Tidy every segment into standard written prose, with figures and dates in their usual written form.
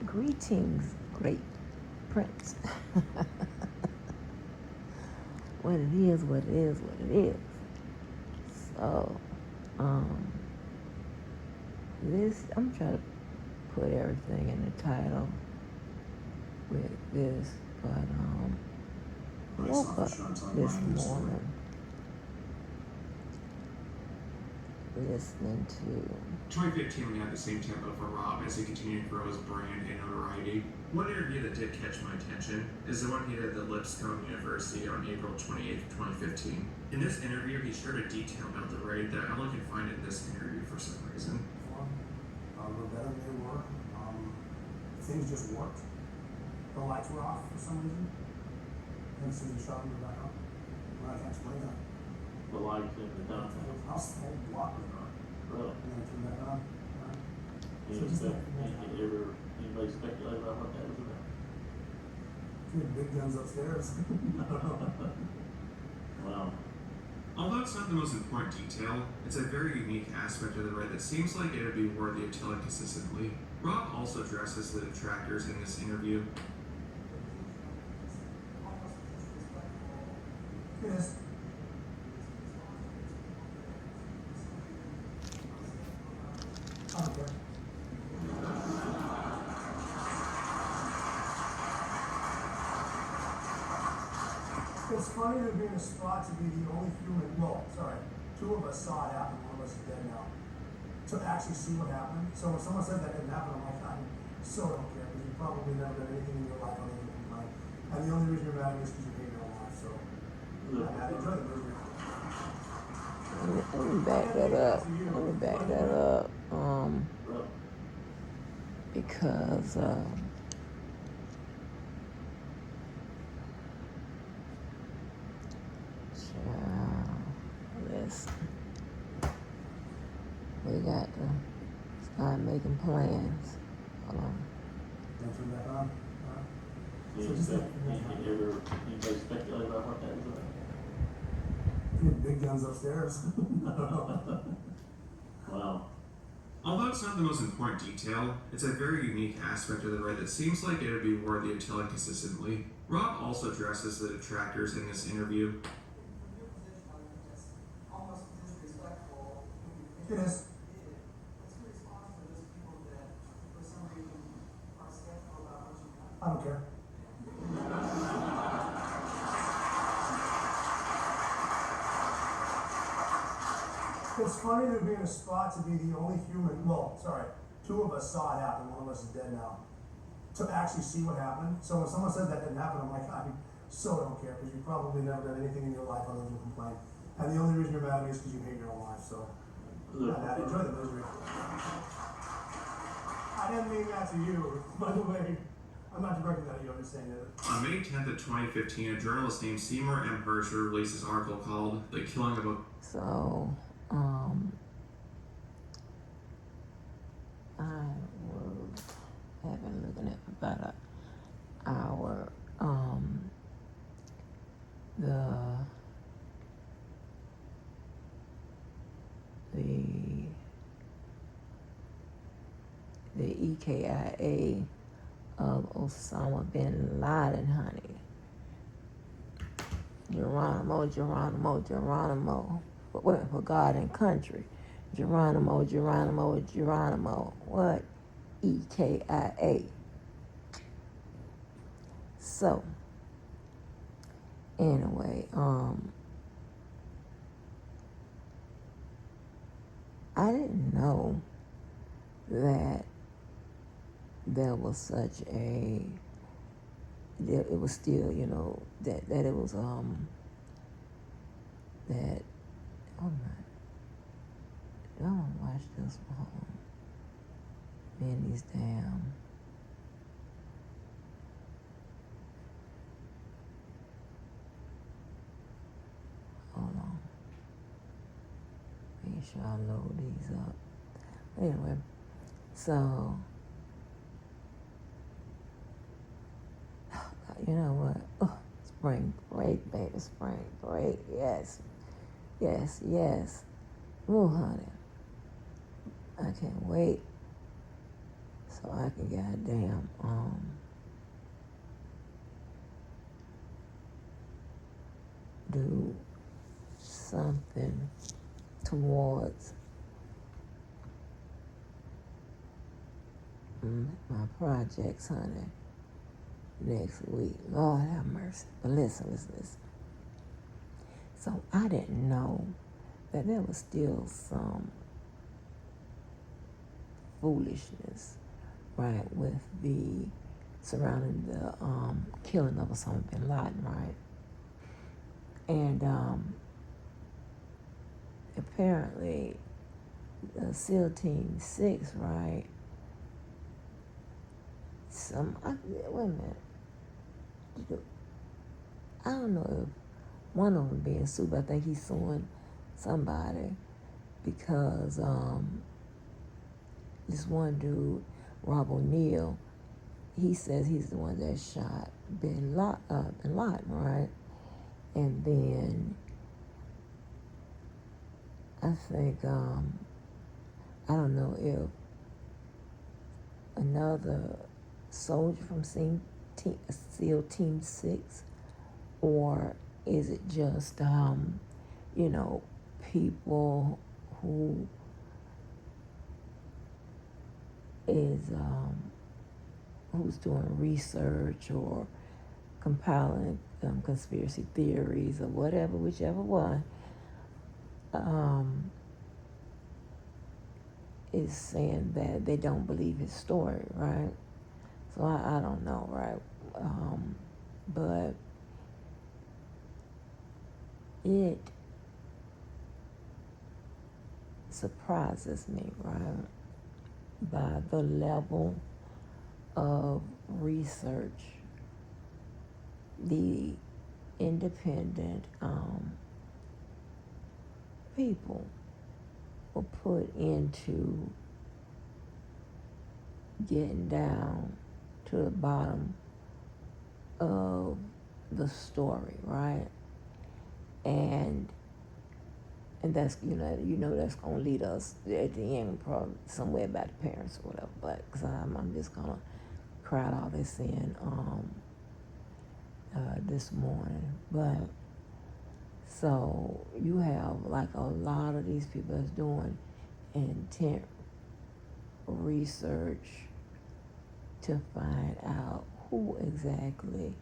Greetings, great prince. What it is, what it is, what it is. So, this, I'm trying to put everything in the title with this, but, woke up this morning listening to 2015 we had the same tempo for Rob as he continued to grow his brand and notoriety. One interview that did catch my attention is the one he did at the Lipscomb University on April 28th, 2015. In this interview, he shared a detail about the raid that I only can find in this interview for some reason. We're better than they were. Things just worked. The lights were off for some reason. And so you shot them back up. Well, I can't explain that. The lights in the The downtown. house, the whole block was dark. Really? And then I turned that on. Anybody speculate about what that was about? Big guns upstairs. I don't know. Well, Although it's not the most important detail, it's a very unique aspect of the raid that seems like it would be worthy of telling consistently. Rob also addresses the detractors in this interview. Yes. I don't care. It's funny to be in a spot to be the only human. Well, sorry, two of us saw it happen. One of us is dead now. To actually see what happened. So when someone said that didn't happen, I'm like, I so don't care because you probably never done anything in your life other than complain. And the only reason you're mad at me is because you hate your own life. So I enjoy the misery. let me back that up. Let me back that up. Because listen, we got to start making plans. Hold on. Turn that on. anybody speculate about what that was about? Big guns upstairs. I don't know. Wow. Although it's not the most important detail, it's a very unique aspect of the raid that seems like it would be worthy of telling consistently. Rob also addresses the detractors in this interview. It is. I don't care. It's funny to be in a spot to be the only human. Well, sorry, two of us saw it happen. One of us is dead now. To actually see what happened. So when someone says that didn't happen, I'm like, I so don't care because you probably never done anything in your life other than complain. And the only reason you're mad at me is because you hate your own life. So I enjoy the misery. I didn't mean that to you, by the way. I'm not directing that at you. I'm just saying that. On May 10th of 2015, a journalist named Seymour M. Hersher released this article called "The Killing of a..." So, I've been looking at about an hour. The EKIA of Osama bin Laden, honey. Geronimo. For God and country. Geronimo. What? EKIA. So, anyway, I didn't know that there was such a, it was still, that it was, that, oh my, I want to watch this one. Man, these damn, hold on. Make sure I load these up. Anyway, so, you know what? Oh, spring break, baby, spring break. Yes. Ooh, honey. I can't wait. so I can goddamn do something towards my projects, honey, next week. Lord have mercy. But listen. So I didn't know that there was still some foolishness, right, with the surrounding the killing of Osama bin Laden, right? And apparently, SEAL Team 6, right? Wait a minute. I don't know if one of them being sued, but I think he's suing somebody because this one dude, Rob O'Neill, he says he's the one that shot bin Laden, right? And then I think, I don't know if another soldier from SEAL Team 6, or is it just, people who is, who's doing research or compiling conspiracy theories or whatever, whichever one, is saying that they don't believe his story, right? So I don't know, right? But it surprises me, right, by the level of research the independent people will put into getting down to the bottom of the story, right? And that's that's gonna lead us at the end probably somewhere about the parents or whatever. But because I'm just gonna crowd all this in this morning. But so you have like a lot of these people that's doing intent research to find out who exactly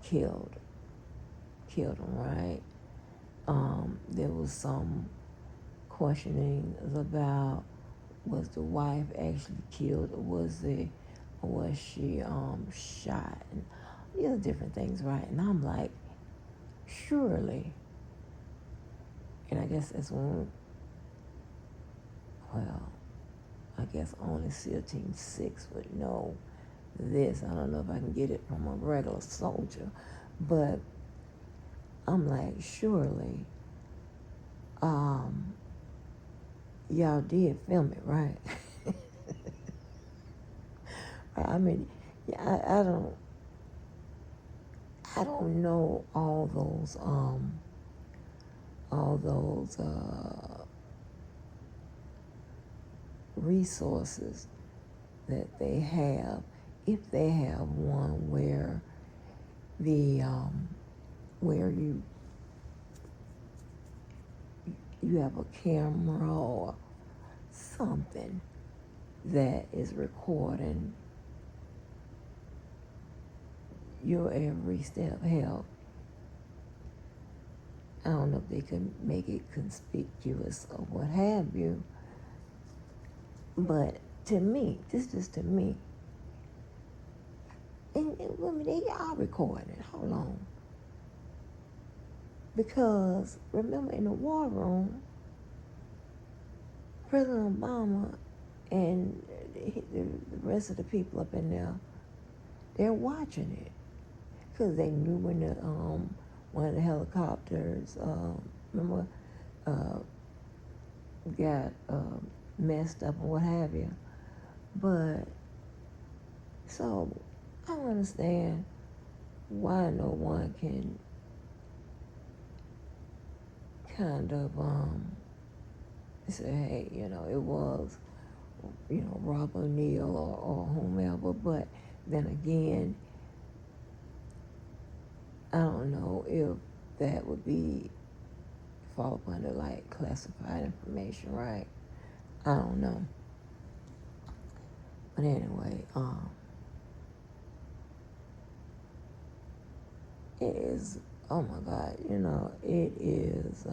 killed them, right? There was some questioning about, was the wife actually killed, or was she shot, and these are different things, right? And I'm like, surely, and I guess that's when, well, I guess only SEAL Team 6 would know this. I don't know if I can get it from a regular soldier, but I'm like, surely, y'all did film it, right? I mean, yeah, I don't know all those resources that they have, if they have one where where you have a camera or something that is recording your every step. Hell, I don't know if they could make it conspicuous or what have you, but to me, this just to me, and they are recording. Hold on. Because remember, in the war room, President Obama and the rest of the people up in there, they're watching it. Because they knew when one of the helicopters, remember, got messed up and what have you. But, so, I don't understand why no one can kind of say, hey, it was Rob O'Neill or whomever. But then again, I don't know if that would fall up under like classified information, right? I don't know. But anyway, it is, oh my God, it is,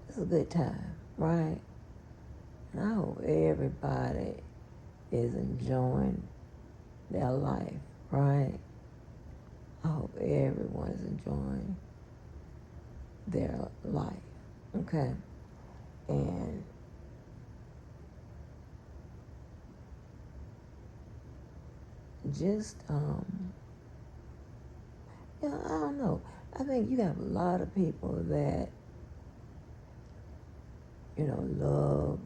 it's a good time, right? And I hope everybody is enjoying their life, right? I hope everyone is enjoying their life, okay? And just, I don't know. I think you have a lot of people that, love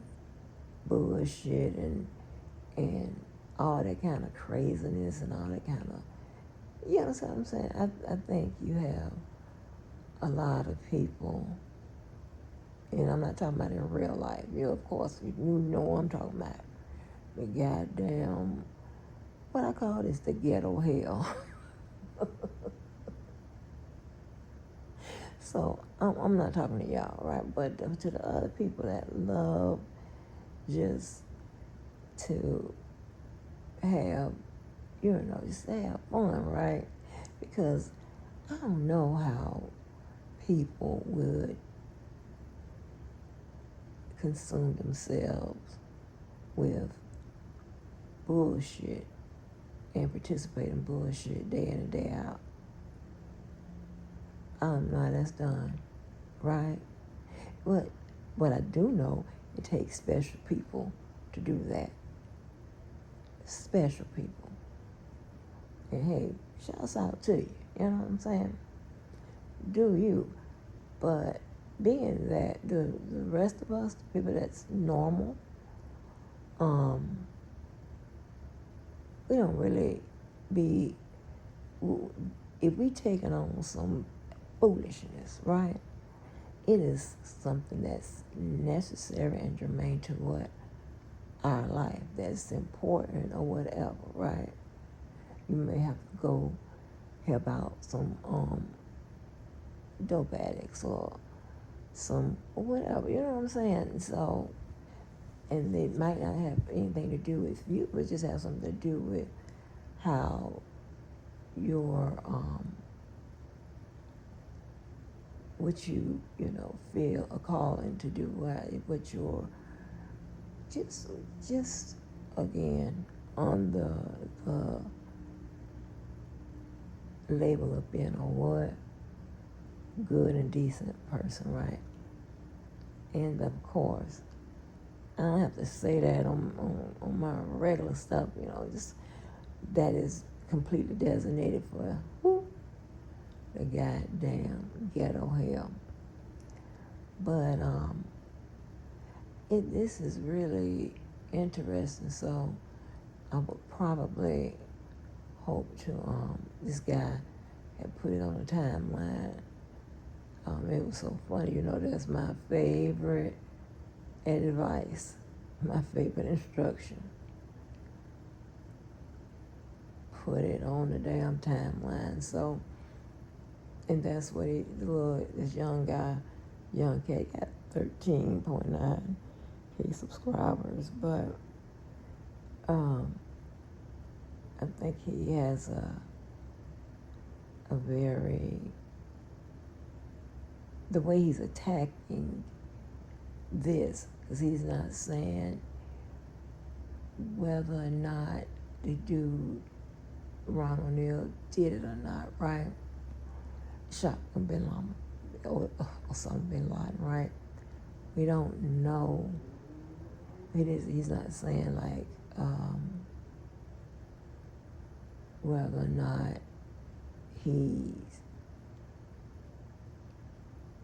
bullshit and all that kind of craziness and all that kind of, you know what I'm saying? I think you have a lot of people, and I'm not talking about in real life. Of course, you know what I'm talking about. The goddamn, what I call this, the ghetto hell. So I'm not talking to y'all, right? But to the other people that love just to have, just to have fun, right? Because I don't know how people would consume themselves with bullshit and participate in bullshit day in and day out. I don't know how that's done, right? But what I do know, it takes special people to do that. Special people. And hey, shouts out to you. You know what I'm saying? Do you. But being that the rest of us, the people that's normal, we don't really be, if we taking on some foolishness, right? It is something that's necessary and germane to what our life, that's important or whatever, right? You may have to go help out some dope addicts or some whatever, you know what I'm saying? So, and it might not have anything to do with you, but just have something to do with how your what you feel a calling to do, what your just again on the label of being a what good and decent person, right? And of course, I don't have to say that on my regular stuff, just that is completely designated for the goddamn ghetto hell. But this is really interesting, so I would probably hope to this guy had put it on the timeline. It was so funny, that's my favorite advice, my favorite instruction. Put it on the damn timeline. So, and that's what this young cat got 13.9K subscribers, but I think he has a very, the way he's attacking this, because he's not saying whether or not the dude Ron O'Neill did it or not, right? Shot Bin Laden or Osama Bin Laden, right? We don't know. He's not saying like whether or not he's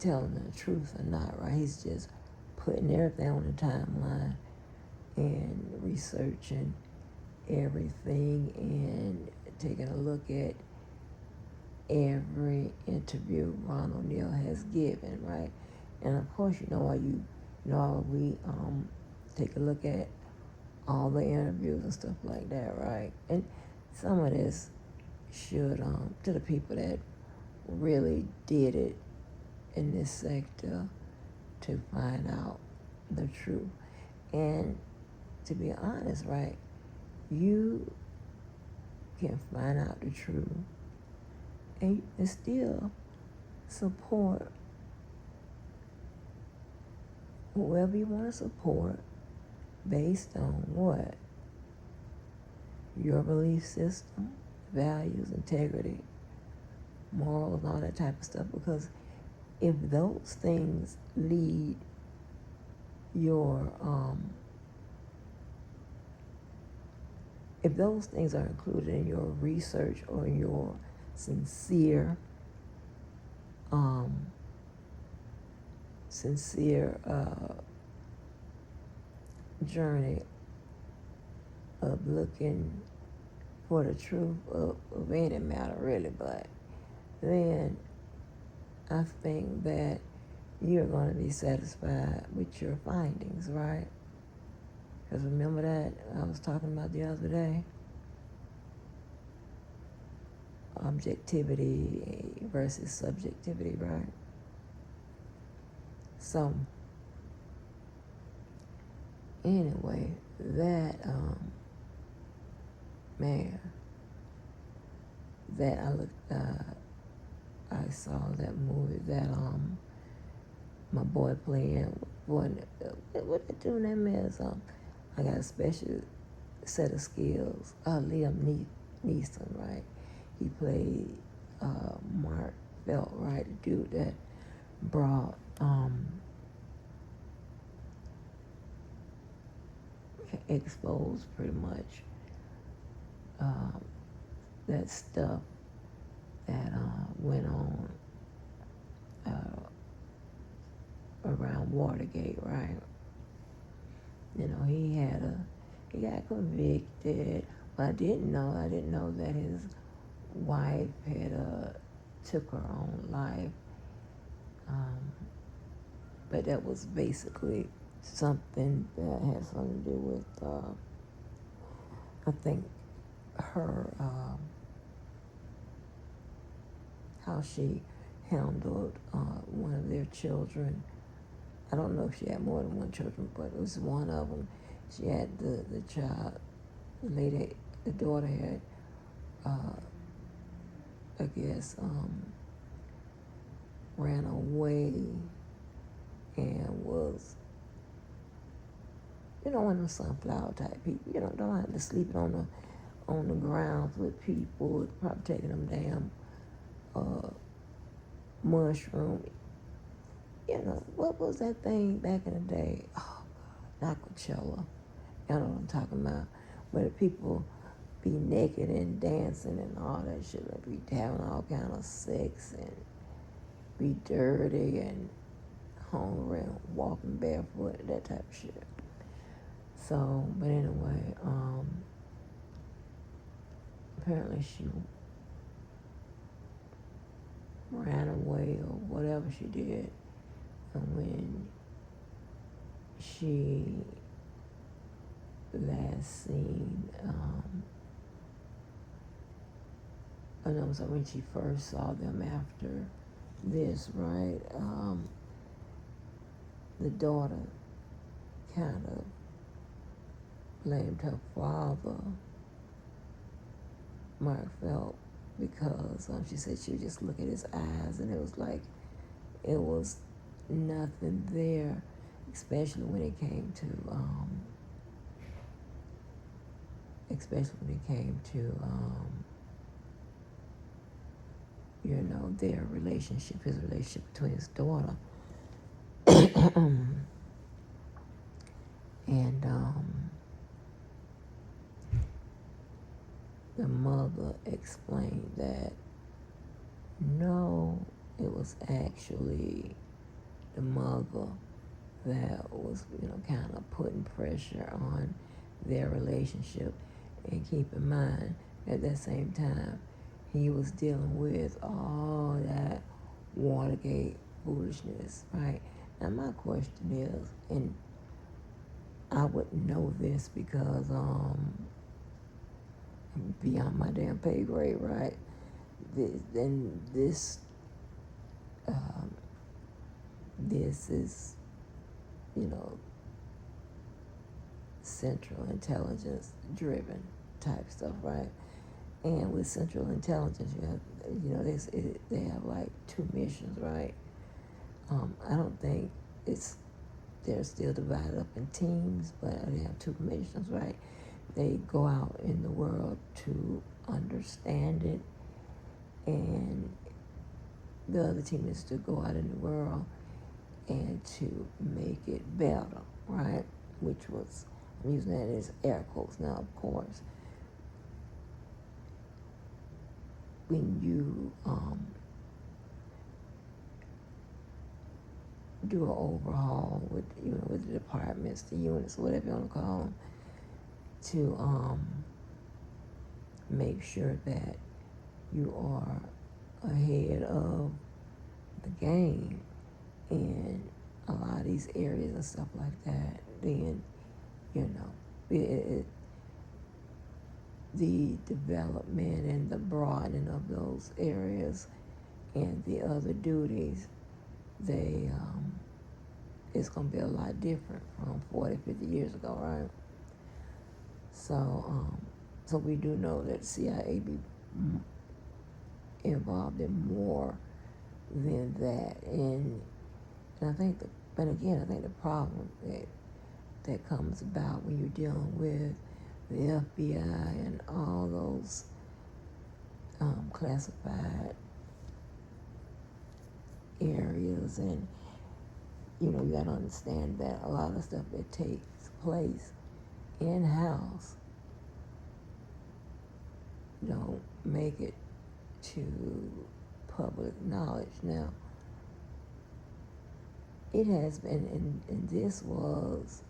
telling the truth or not, right? He's just putting everything on the timeline and researching everything and taking a look at every interview Ron O'Neill has given, right? And of course, why you nor we take a look at all the interviews and stuff like that, right? And some of this should, to the people that really did it in this sector, to find out the truth. And to be honest, right, you can find out the truth and still support whoever you want to support based on what? Your belief system, values, integrity, morals, and all that type of stuff. Because if those things lead your, if those things are included in your research or in your sincere journey of looking for the truth of any matter, really, but then I think that you're going to be satisfied with your findings, right? Because remember that I was talking about the other day? Objectivity versus subjectivity, right? So, anyway, that, man, that I saw that movie that, my boy playing, what they doing that mess, I got a special set of skills. Liam Neeson, right? He played Mark Felt, right? The dude that brought exposed pretty much that stuff that went on around Watergate, right? You know, he got convicted, but I didn't know that his wife had took her own life. But that was basically something that had something to do with, I think, her, how she handled one of their children. I don't know if she had more than one children, but it was one of them. She had the child, the daughter had, I guess, ran away and was, one of the sunflower type people. Don't have to sleep on the grounds with people, probably taking them damn mushroom. What was that thing back in the day? Oh, God, not Coachella. You know what I'm talking about. Where the people be naked and dancing and all that shit. Like be having all kind of sex and be dirty and hungry and walking barefoot, that type of shit. So, but anyway, apparently she ran away or whatever she did. And when she last seen, when she first saw them after this, right? The daughter kind of blamed her father, Mark Felt, because she said she would just look at his eyes and it was like it was nothing there, especially when it came to their relationship, his relationship between his daughter. And the mother explained that no, it was actually the mother that was, kind of putting pressure on their relationship. And keep in mind, at that same time, he was dealing with all that Watergate foolishness, right? Now my question is, and I would know this because beyond my damn pay grade, right? This is, you know, central intelligence driven type stuff, right? And with central intelligence, you have, you know, they have like two missions, right? I don't think they're still divided up in teams, but they have two missions, right? They go out in the world to understand it, and the other team is to go out in the world and to make it better, right? Which was, I'm using that as air quotes now, of course. When you do an overhaul with, you know, with the departments, the units, whatever you want to call them, to make sure that you are ahead of the game in a lot of these areas and stuff like that, then, you know, the development and the broadening of those areas and the other duties, it's going to be a lot different from 40, 50 years ago, right? So we do know that CIA be involved in more than that, and I think I think the problem that comes about when you're dealing with the FBI and all those classified areas, and you know, you gotta understand that a lot of stuff that takes place in-house don't make it to public knowledge. Now, it has been, and this was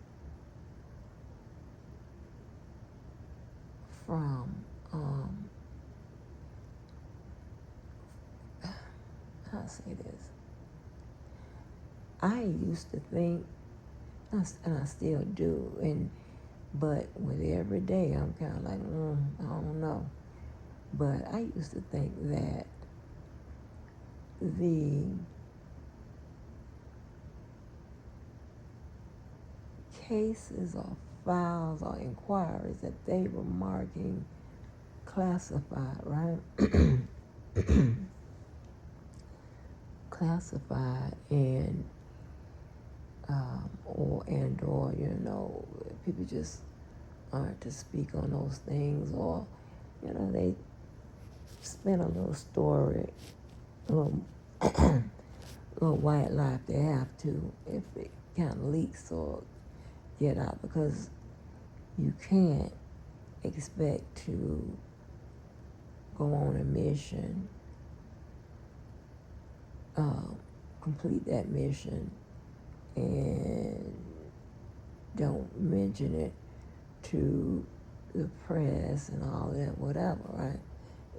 from, how to say this, I used to think, and I still do, but with every day I'm kind of like, I don't know. But I used to think that the cases or files or inquiries that they were marking classified, right? Classified, and or you know, people just aren't to speak on those things, or you know, they spin a little story, a little little white lie if they have to, if it kind of leaks or get out, because you can't expect to go on a mission, complete that mission, and don't mention it to the press and all that, whatever, right?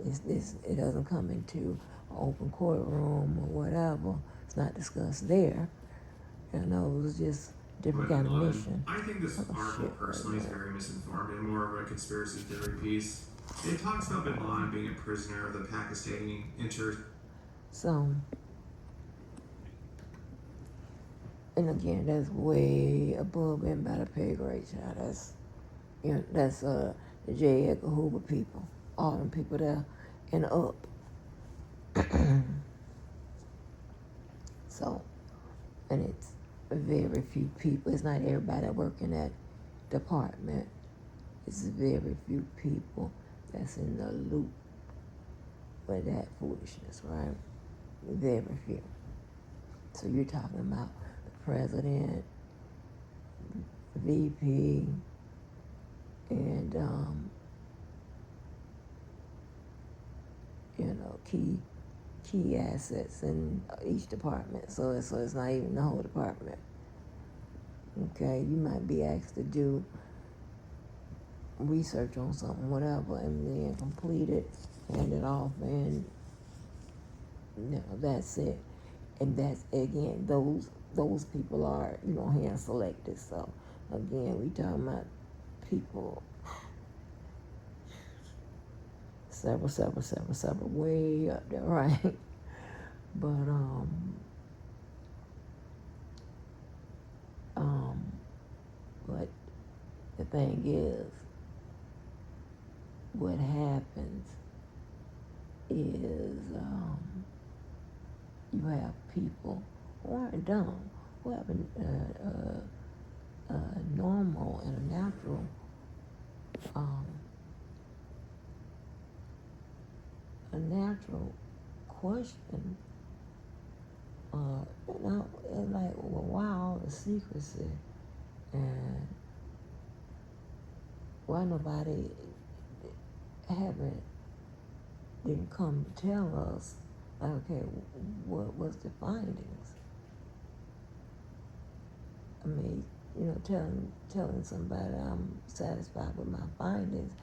It doesn't come into an open courtroom or whatever. It's not discussed there. You know, it was just different kind of mission. I think this article personally is very misinformed and more of a conspiracy theory piece. It talks about Bin Laden being a prisoner of the Pakistani So, and again, that's way above and by the pay grade, child. That's, you know, that's the J. Edgar Hoover people, all them people there and up. So, and it's very few people. It's not everybody that work in that department. It's very few people that's in the loop with that foolishness, right? Very few. So you're talking about the president, VP, and you know, key assets in each department. So it's not even the whole department. Okay, you might be asked to do research on something, whatever, and then complete it, hand it off, and you know, that's it. And that's, again, those those people are, hand selected. So again, we talking about people several, way up there, right? But the thing is, what happens is you have people who aren't dumb, who have a normal and a natural question. It's like, well, why all the secrecy, and why nobody didn't come to tell us, like, okay, what was the findings? I mean, telling somebody I'm satisfied with my findings,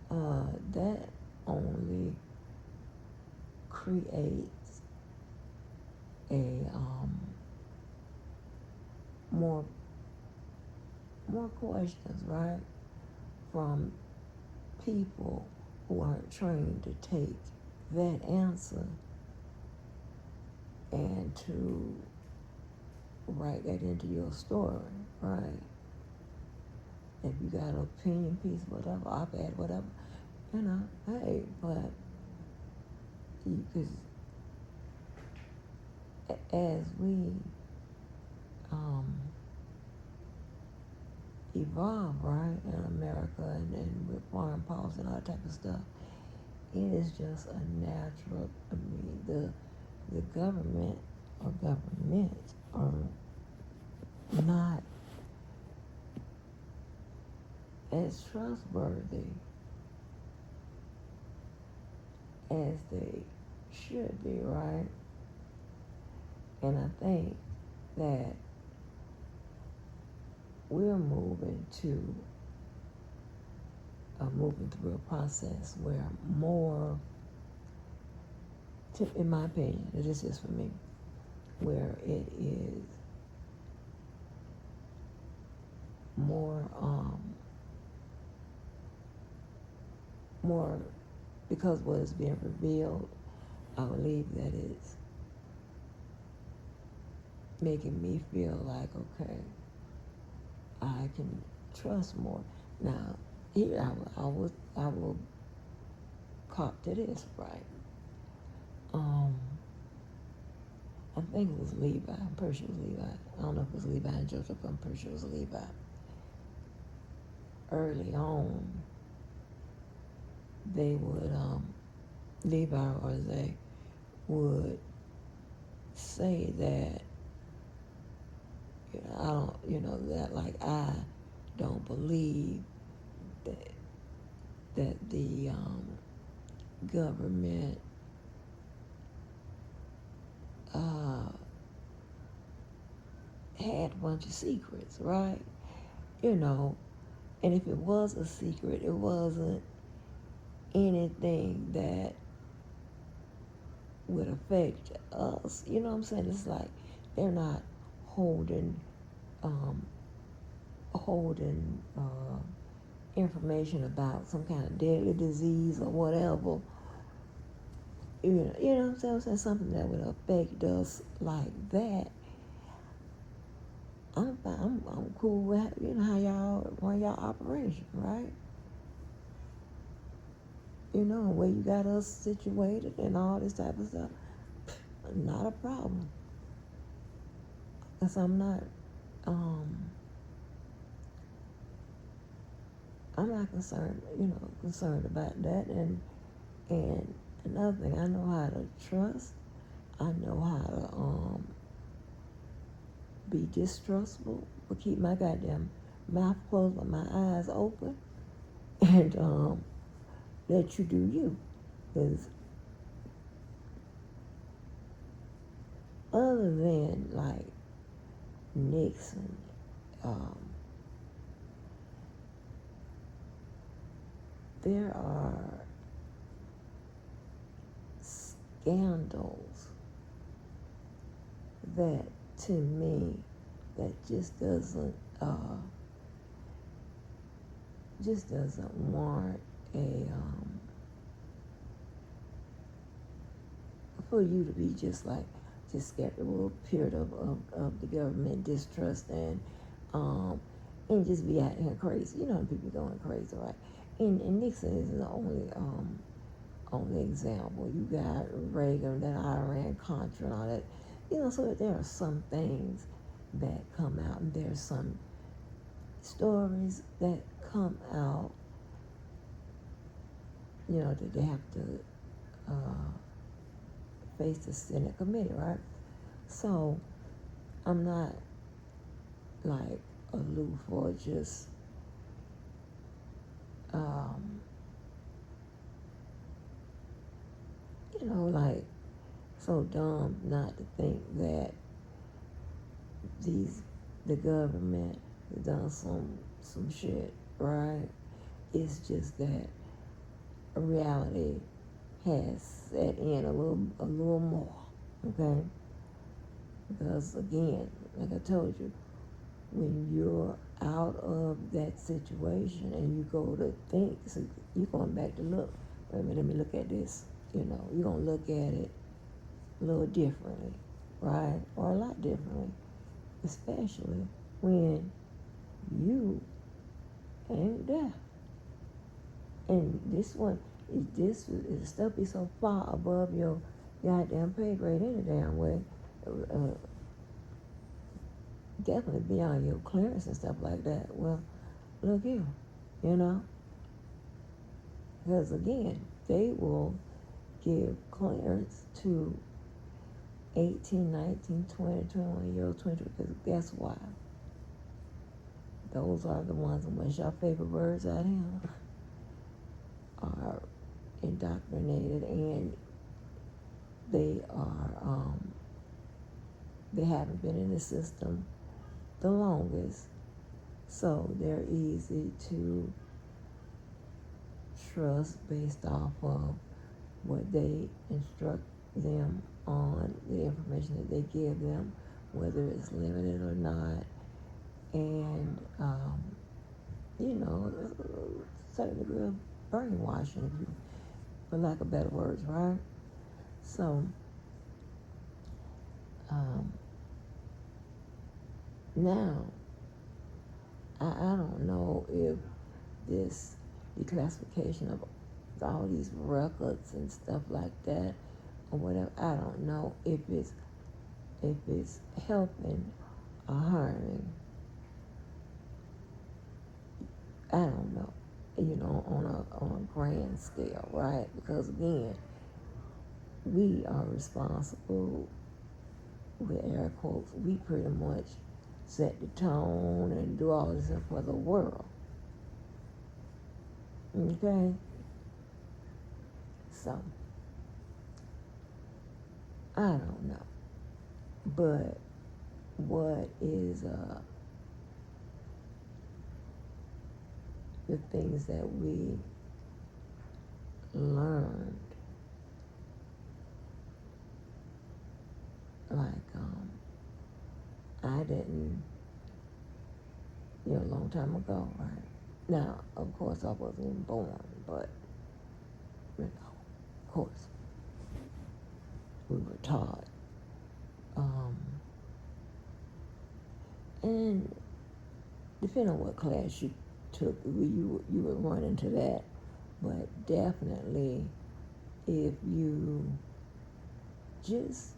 that only creates a more questions, right, from people who aren't trained to take that answer and to write that into your story, right? If you got an opinion piece, whatever, op-ed, whatever, hey, but because as we evolve, right, in America and with foreign policy and all that type of stuff, it is just a natural. I mean, the government or governments are not as trustworthy as they should be, right? And I think that we're moving through a process where more, in my opinion, this is for me, where it is more because what is being revealed, I believe that it's making me feel like, okay, I can trust more. Now, here I will cop to this, right? I think it was Levi. I'm pretty sure it was Levi. I don't know if it was Levi and Joseph, but I'm pretty sure it was Levi. Early on, they would, Levi or they would say that, I don't, that like I don't believe that the government had a bunch of secrets, right? And if it was a secret, it wasn't anything that would affect us. You know what I'm saying? It's like they're not holding information about some kind of deadly disease or whatever. You know what I'm saying? Something that would affect us like that. I'm fine. I'm cool with how y'all run y'all operation, right? Where you got us situated and all this type of stuff. Not a problem. Because I'm not concerned about that. And another thing, I know how to trust. I know how to be distrustful, but keep my goddamn mouth closed and my eyes open, and let you do you. Because other than like Nixon, there are scandals that to me, that just doesn't warrant a for you to be just skeptical, period of the government, distrust, and just be out here crazy. You know, people going crazy, right? And Nixon is the only example. You got Reagan, then Iran, Contra, and all that. You know, so there are some things that come out, and there's some stories that come out, you know, that they have to face the Senate committee, right? So I'm not like aloof or just you know, like so dumb not to think that the government has done some shit, right? It's just that reality has set in a little more, okay? Because again, like I told you, when you're out of that situation and you go to think, so you're going back to look, wait a minute, let me look at this, you know, you're going to look at it a little differently, right? Or a lot differently, especially when you ain't there. And this stuff be so far above your goddamn pay grade any damn way. Definitely beyond your clearance and stuff like that. Well, look here, you know. Because again, they will give clearance to 18, 19, 20, 21-year-old, 22, because guess why? Those are the ones, unless your favorite words out here, are indoctrinated, and they haven't been in the system the longest, so they're easy to trust based off of what they instruct them on, the information that they give them, whether it's limited or not, and you know, a certain degree of brainwashing, if you, for lack of better words, right? So now I don't know if this declassification of all these records and stuff like that or whatever, I don't know if it's helping or harming. I don't know, you know, on a grand scale, right? Because again, we are responsible, with air quotes, we pretty much set the tone and do all this for the world. Okay? So, I don't know. But what is the things that we learned, like I didn't, you know, a long time ago, right? Now, of course, I wasn't even born, but, you know, of course, we were taught. And depending on what class you took, you would run into that. But definitely, if you just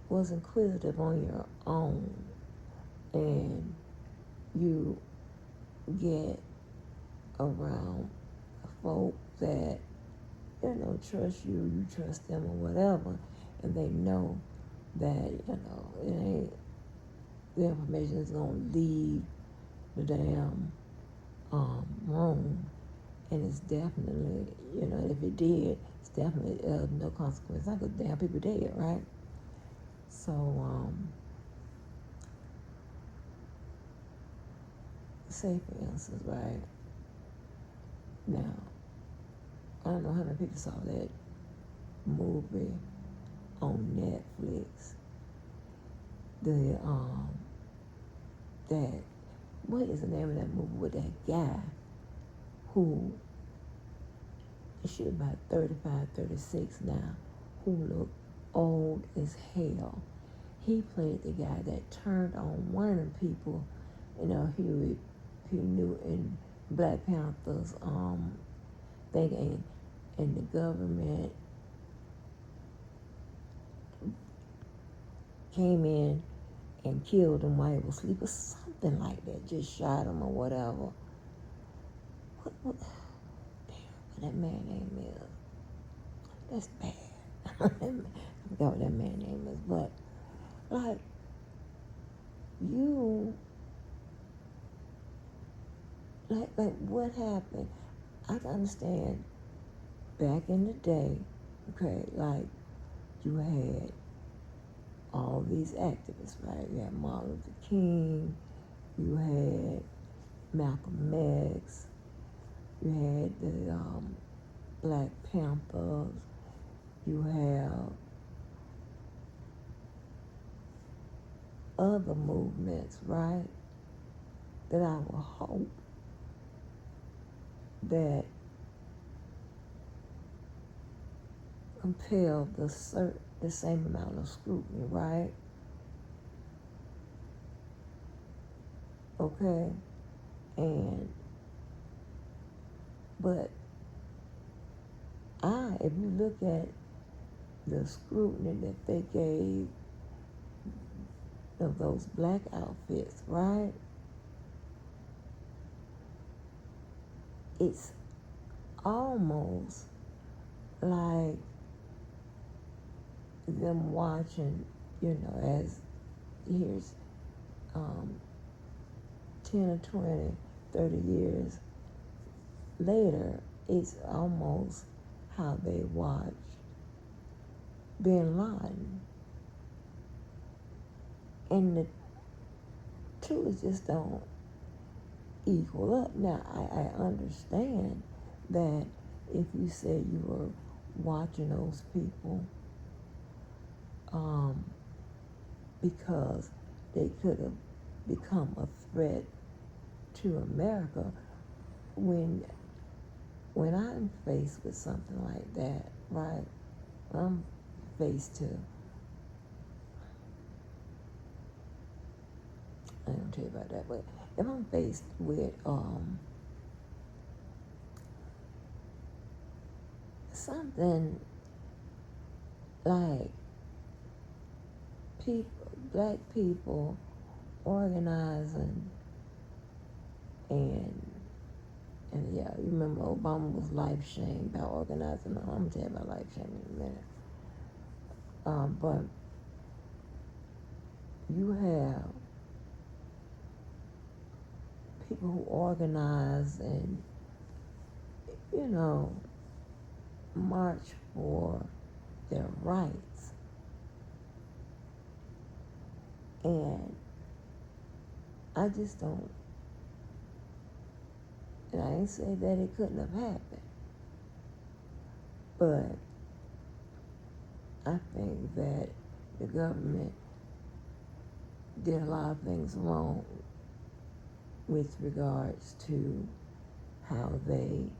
was inquisitive on your own, and you get around folk that, you know, trust you, you trust them or whatever, and they know that, you know, it ain't, the information is going to leave the damn room, and it's definitely, you know, if it did, it's definitely no consequence. Not because damn people dead, right? So, say for instance, right now, I don't know how many people saw that movie on Netflix, that, what is the name of that movie with that guy who, she about 35, 36 now, who looked old as hell. He played the guy that turned on one of them people, he knew in Black Panther's thing, and the government came in and killed him while he was asleep or something like that, just shot him or whatever. What that man name is. That's bad. I forgot what that man name is, but like what happened? I can understand back in the day, okay, like you had all these activists, right? You had Martin Luther King, you had Malcolm X, you had the Black Panthers, you have other movements, right? That I will hope that compel the same amount of scrutiny, right? Okay, but if you look at the scrutiny that they gave of those black outfits, right? It's almost like them watching, as here's 10 or 20, 30 years later, it's almost how they watched Bin Laden. And the two just don't equal up. Now, I understand that if you say you were watching those people because they could have become a threat to America, when I'm faced with something like that, right? I'm faced to, I don't tell you about that, but if I'm faced with something like black people organizing and yeah, you remember Obama was life shamed about organizing. I'm gonna tell you about life shaming in a minute. But you have people who organize and march for their rights, and I just don't. And I ain't say that it couldn't have happened, but I think that the government did a lot of things wrong with regards to how they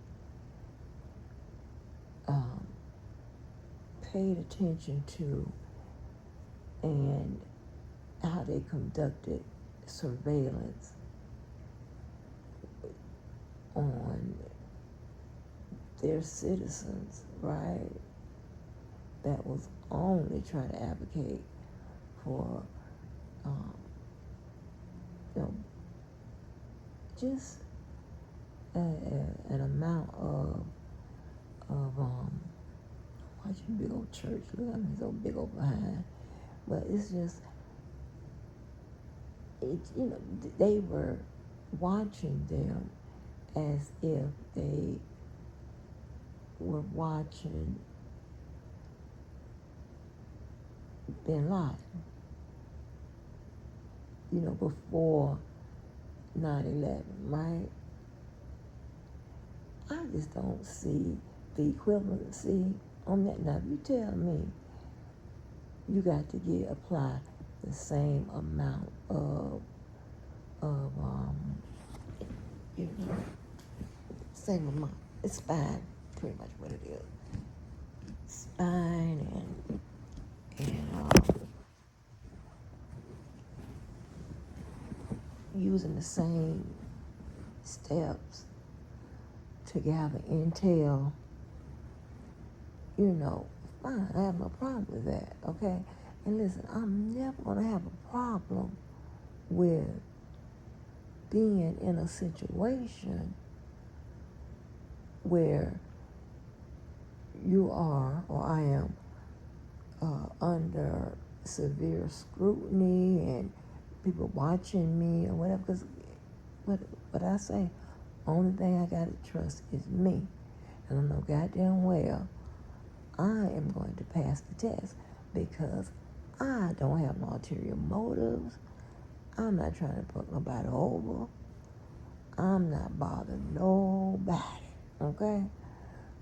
paid attention to and how they conducted surveillance on their citizens, right? That was only trying to advocate for, just an amount of watching big old church. Look, I mean, so big old behind, but it's just they were watching them as if they were watching Bin Laden, before 9/11, right? I just don't see the equivalency on that. Now, if you tell me you got to apply the same amount of you know, same amount. It's fine, pretty much what it is. It's fine, and using the same steps to gather intel, you know, fine. I have no problem with that, okay? And listen, I'm never going to have a problem with being in a situation where you are, or I am, under severe scrutiny and people watching me or whatever. Because what I say, only thing I got to trust is me. And I know goddamn well I am going to pass the test because I don't have no ulterior motives. I'm not trying to put nobody over. I'm not bothering nobody, okay?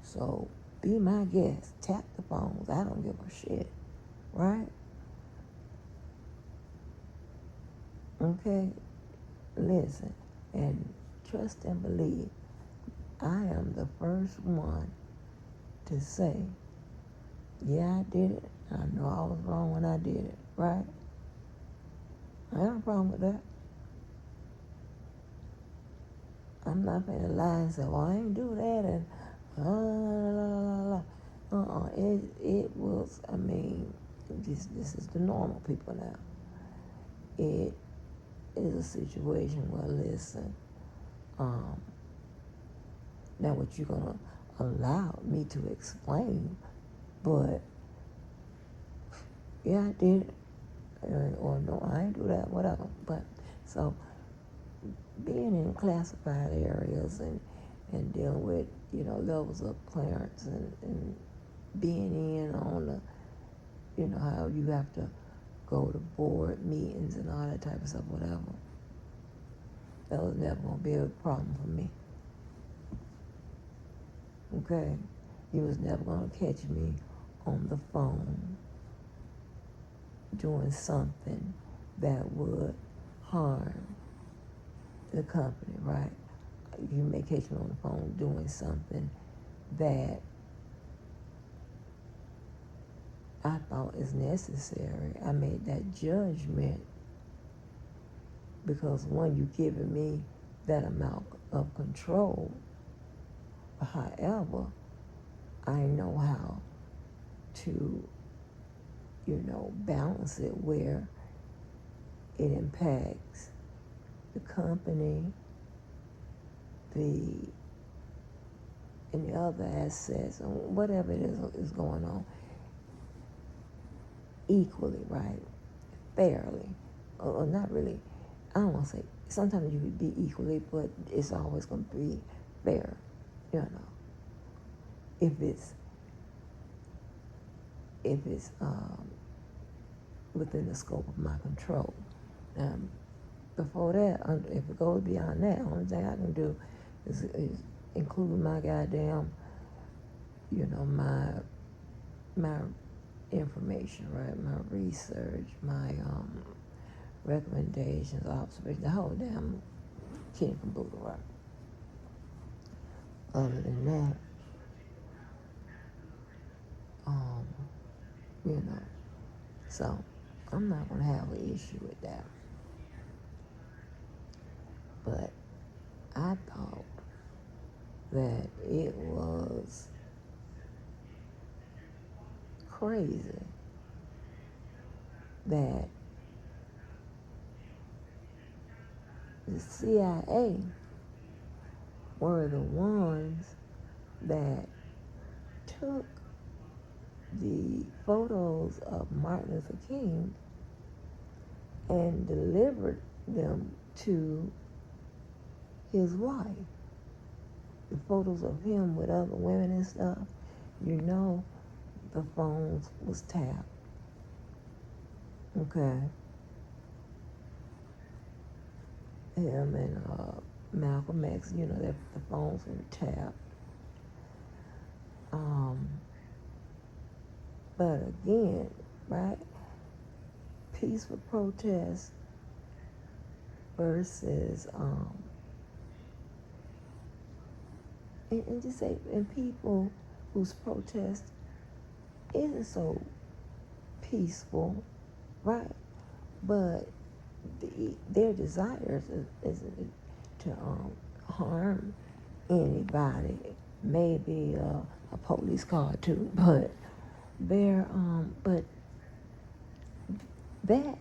So be my guest. Tap the phones. I don't give a shit, right? Okay? Listen, and trust and believe. I am the first one to say, yeah, I did it. I know I was wrong when I did it, right? I have a problem with that. I'm not gonna lie and say, well, I ain't do that, and It was, I mean, this is the normal people now. It is a situation where, listen, now what you're gonna allow me to explain, but yeah, I did it, or no, I ain't do that, whatever. But so being in classified areas and dealing with, you know, levels of clearance and being in on the, you know, how you have to go to board meetings and all that type of stuff, whatever. That was never gonna be a problem for me. Okay? You was never gonna catch me on the phone doing something that would harm the company, right? You may catch me on the phone doing something that I thought is necessary. I made that judgment because one, you giving me that amount of control. However, I know how to, you know, balance it where it impacts the company, and the other assets, and whatever it is going on, equally, right? Fairly. Or not really. I don't want to say, sometimes you would be equally, but it's always going to be fair, you know. If it's within the scope of my control. Before that, if it goes beyond that, the only thing I can do is include my goddamn, you know, my information, right? My research, my recommendations, observations, the whole damn kit and caboodle, right? Other than that, you know, so I'm not gonna have an issue with that. But I thought that it was crazy that the CIA were the ones that took the photos of Martin Luther King and delivered them to his wife. The photos of him with other women and stuff, you know, the phones was tapped. Okay. Him and Malcolm X, you know, the phones were tapped. But again, right, peaceful protest versus and just say, and people whose protest isn't so peaceful, right? But their desires isn't to harm anybody. Maybe a police car too, but but that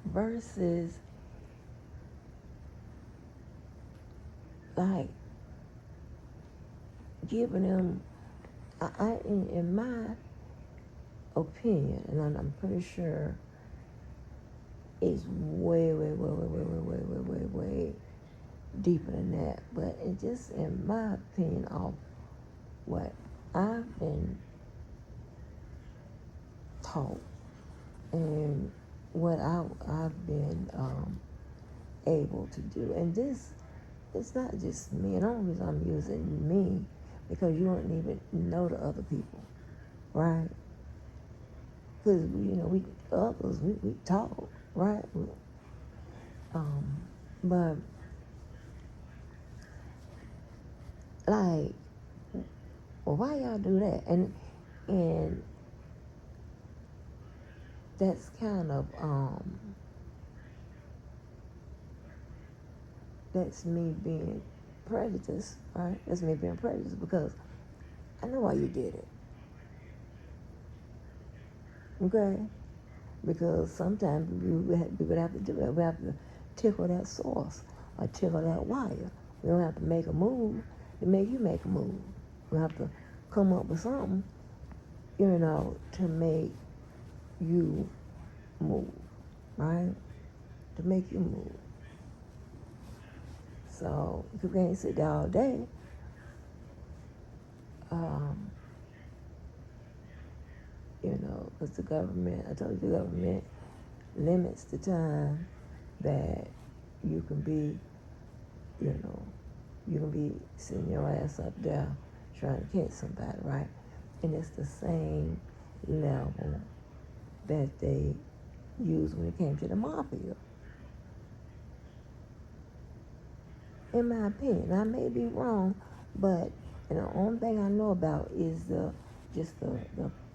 versus like giving them, in my opinion, and I'm pretty sure it's way deeper than that. But it just, in my opinion, of what I've been taught and what I've been able to do, and this, it's not just me. And the only reason I'm using me because you don't even know the other people, right? Because we others we talk, right? But like, well, why y'all do that? And that's kind of that's me being prejudiced, right? That's me being prejudiced because I know why you did it. Okay? Because sometimes we would have to do that. We have to tickle that source or tickle that wire. We don't have to make a move to make you make a move. We have to come up with something, to make you move, right? To make you move. So if you can't sit there all day, because the government, I told you, the government limits the time that you can be, you can be sitting your ass up there trying to catch somebody, right? And it's the same level that they used when it came to the mafia. In my opinion, I may be wrong, but the only thing I know about is the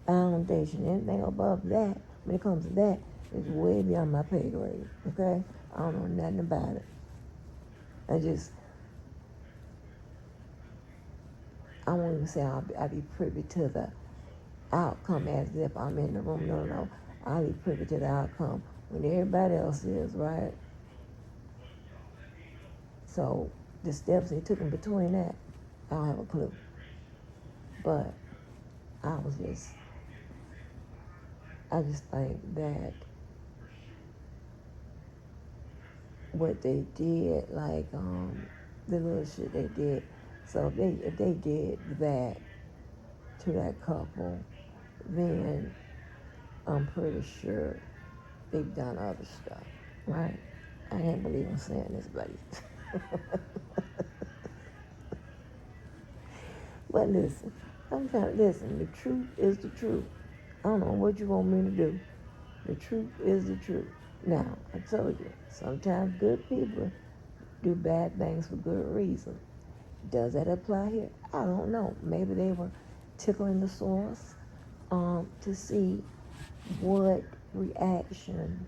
foundation. Anything above that, when it comes to that, is way beyond my pay grade. Okay, I don't know nothing about it. I won't even say I'll be privy to the outcome as if I'm in the room. No, I'll be privy to the outcome when everybody else is, right? So the steps they took in between that, I don't have a clue. But I just think that what they did, like the little shit they did. So if they did that to that couple, then I'm pretty sure they've done other stuff, right? I can't believe I'm saying this, buddy. But listen, listen. The truth is the truth. I don't know what you want me to do. The truth is the truth. Now, I told you, sometimes good people do bad things for good reason. Does that apply here? I don't know. Maybe they were tickling the source to see what reaction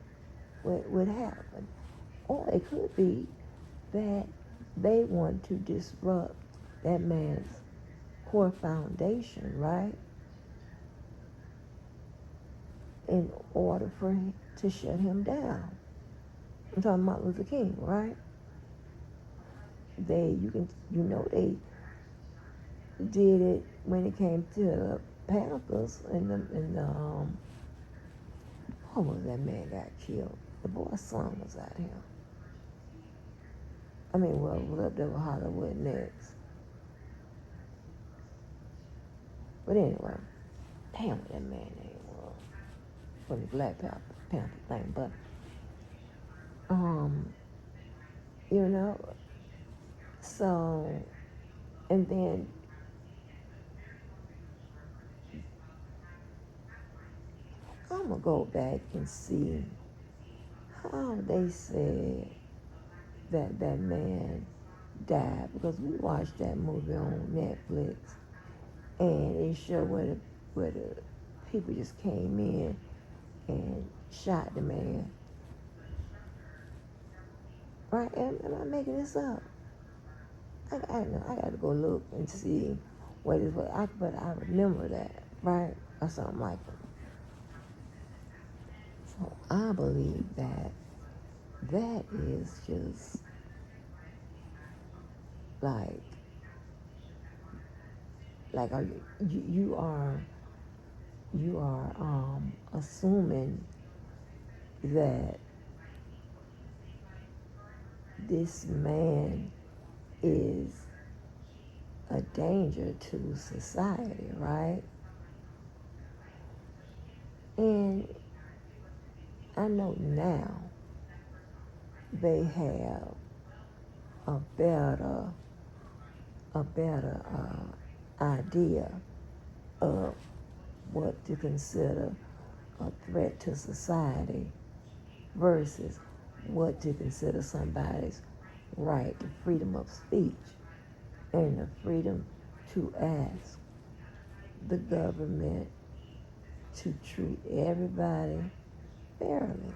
would happen. Or it could be that they want to disrupt that man's core foundation, right? In order for him to shut him down. I'm talking about Luther King, right? They did it when it came to the Panthers and the what was that man got killed? The boy's son was out here. I mean, well, was up there with Hollywood next. But anyway, damn what that man name was for the Black Panther thing. But so, and then I I'm gonna go back and see how they said that that man died, because we watched that movie on Netflix and it showed where the people just came in and shot the man. Right? Am I making this up? I got to go look and see what is what. But I remember that, right, or something like that. So I believe that that is just like are you are assuming that this man is a danger to society, right? And I know now they have a better idea of what to consider a threat to society versus what to consider somebody's right to freedom of speech and the freedom to ask the government to treat everybody fairly.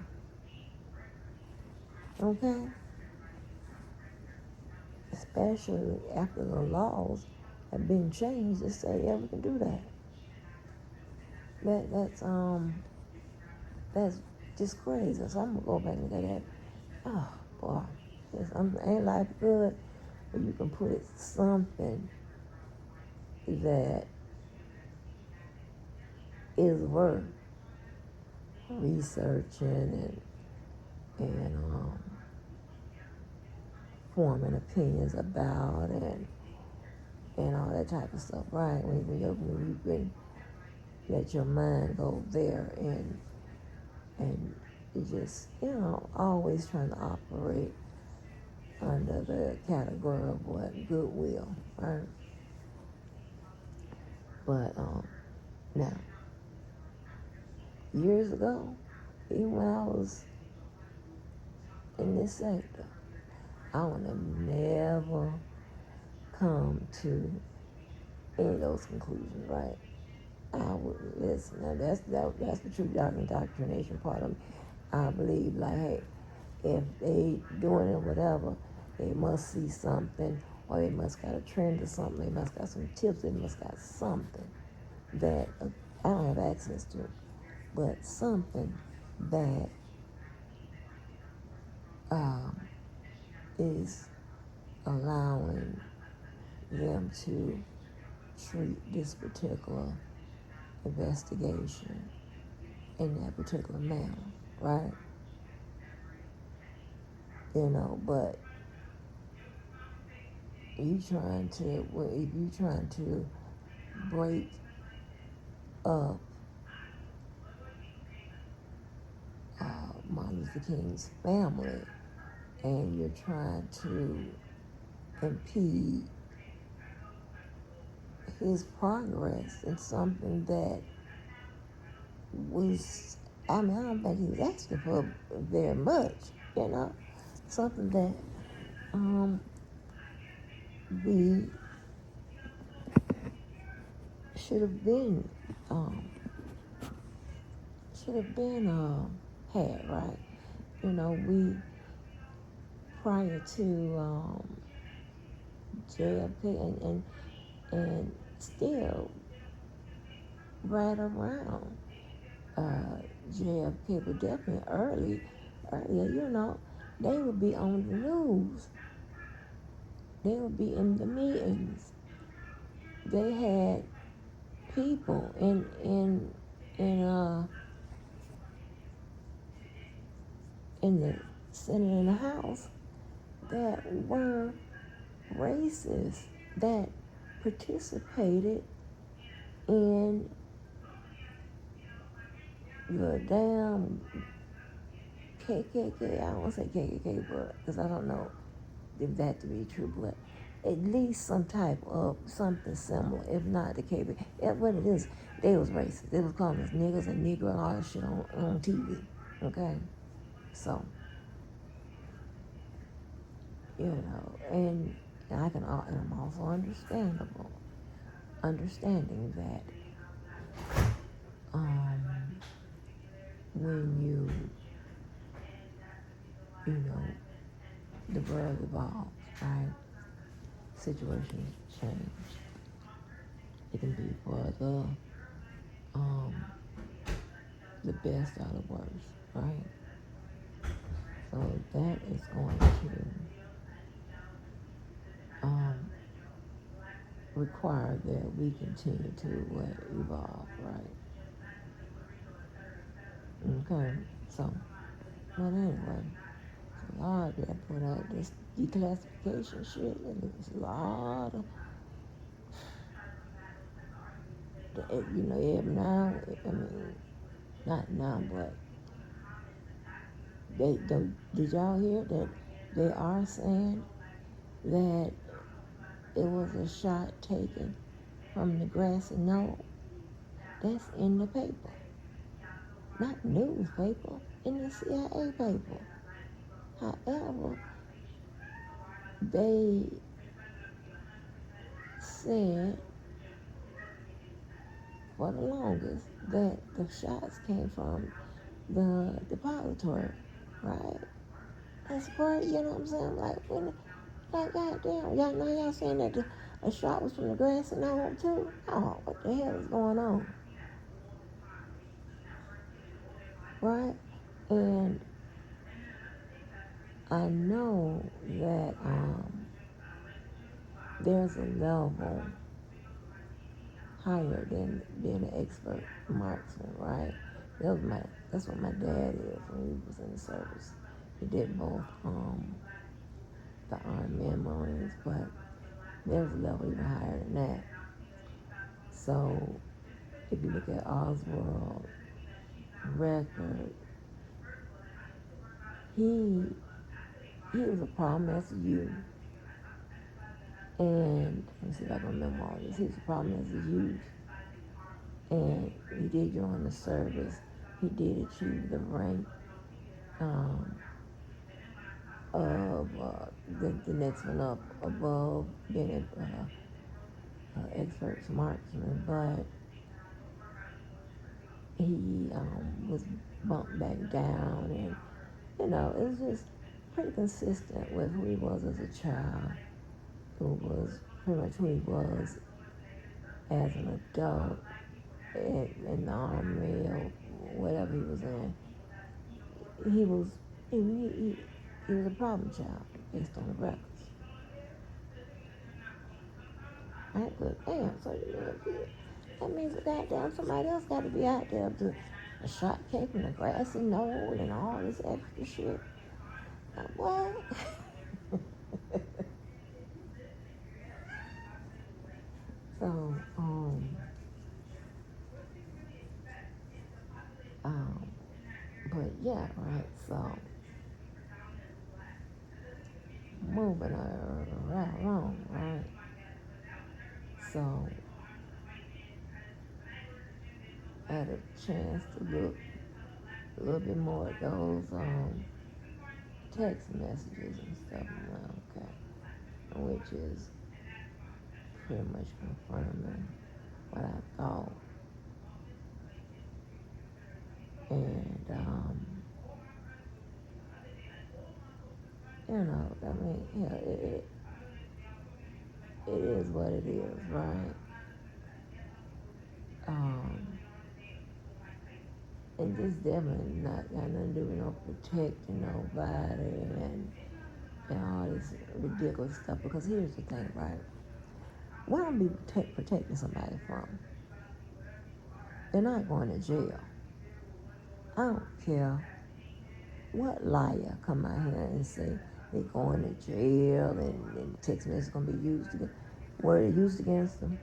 Okay? Especially after the laws have been changed to say, yeah, we can do that. That's just crazy. So I'm gonna go back and look at that. Oh boy, ain't life good? But you can put something that is worth researching and forming opinions about and all that type of stuff, right? When you can let your mind go there and you just, always trying to operate under the category of what? Goodwill, right? But now, years ago, even when I was in this sector, I would have never come to any of those conclusions, right? I would listen. Now that's the true indoctrination part of me. I believe like, hey, if they doing it or whatever, they must see something, or they must got a trend or something. They must got some tips. They must got something that I don't have access to, but something that is allowing them to treat this particular investigation in that particular manner, right? But if you trying to break up Martin Luther King's family, and you're trying to impede his progress in something that was, I don't think he was asking for very much, something that we should have been had, right? We prior to JFK and still right around JFK, but definitely earlier, they would be on the news. They would be in the meetings. They had people in the Senate and the House that were racist, that participated in the damn KKK. I don't want to say KKK, but because I don't know if that to be true, but at least some type of something similar. If not the KB, what it is, they was racist. They was calling us niggas and negro and all that shit on TV. Okay, so and I can, and I'm also understanding that when you know, the world evolves, right? Situations change. It can be for the best or the worst, right? So that is going to require that we continue to evolve, right? Okay, so, but anyway, it's a lot that put out this declassification shit, and it's a lot of, every now, I mean, not now, but did y'all hear that they are saying that it was a shot taken from the grassy knoll? That's in the paper. Not newspaper, in the CIA paper. However, they said for the longest that the shots came from the depository, right? That's part, you know what I'm saying? Like goddamn, y'all saying that a shot was from the grass and all too? Oh, what the hell is going on? Right? And I know that there's a level higher than being an expert marksman, right? That's what my dad is when he was in the service. He did both the Army and Marines, but there's a level even higher than that. So if you look at Oswald record, he was a problem as a youth. And let me see if I can remember all this. He was a problem as a youth. And he did join the service. He did achieve the rank of the next one up above being an expert marksman, but he was bumped back down, and it was just pretty consistent with who he was as a child, who was pretty much who he was as an adult in the army or whatever he was in. He was he was a problem child based on the records. Right? But damn, so that means that goddamn somebody else got to be out there to a shot came from the grassy knoll and all this extra shit. Like, what? So, but yeah, right, so, moving around, right? So, I had a chance to look a little bit more at those text messages and stuff. Okay, which is pretty much confirming what I thought. And I mean, yeah, it is what it is, right? And this definitely not got nothing to do with no protecting nobody and all this ridiculous stuff. Because here's the thing, right? What I'm be protecting somebody from? They're not going to jail. I don't care what liar come out here and say they're going to jail and the text message is going to be used against, were they used against them?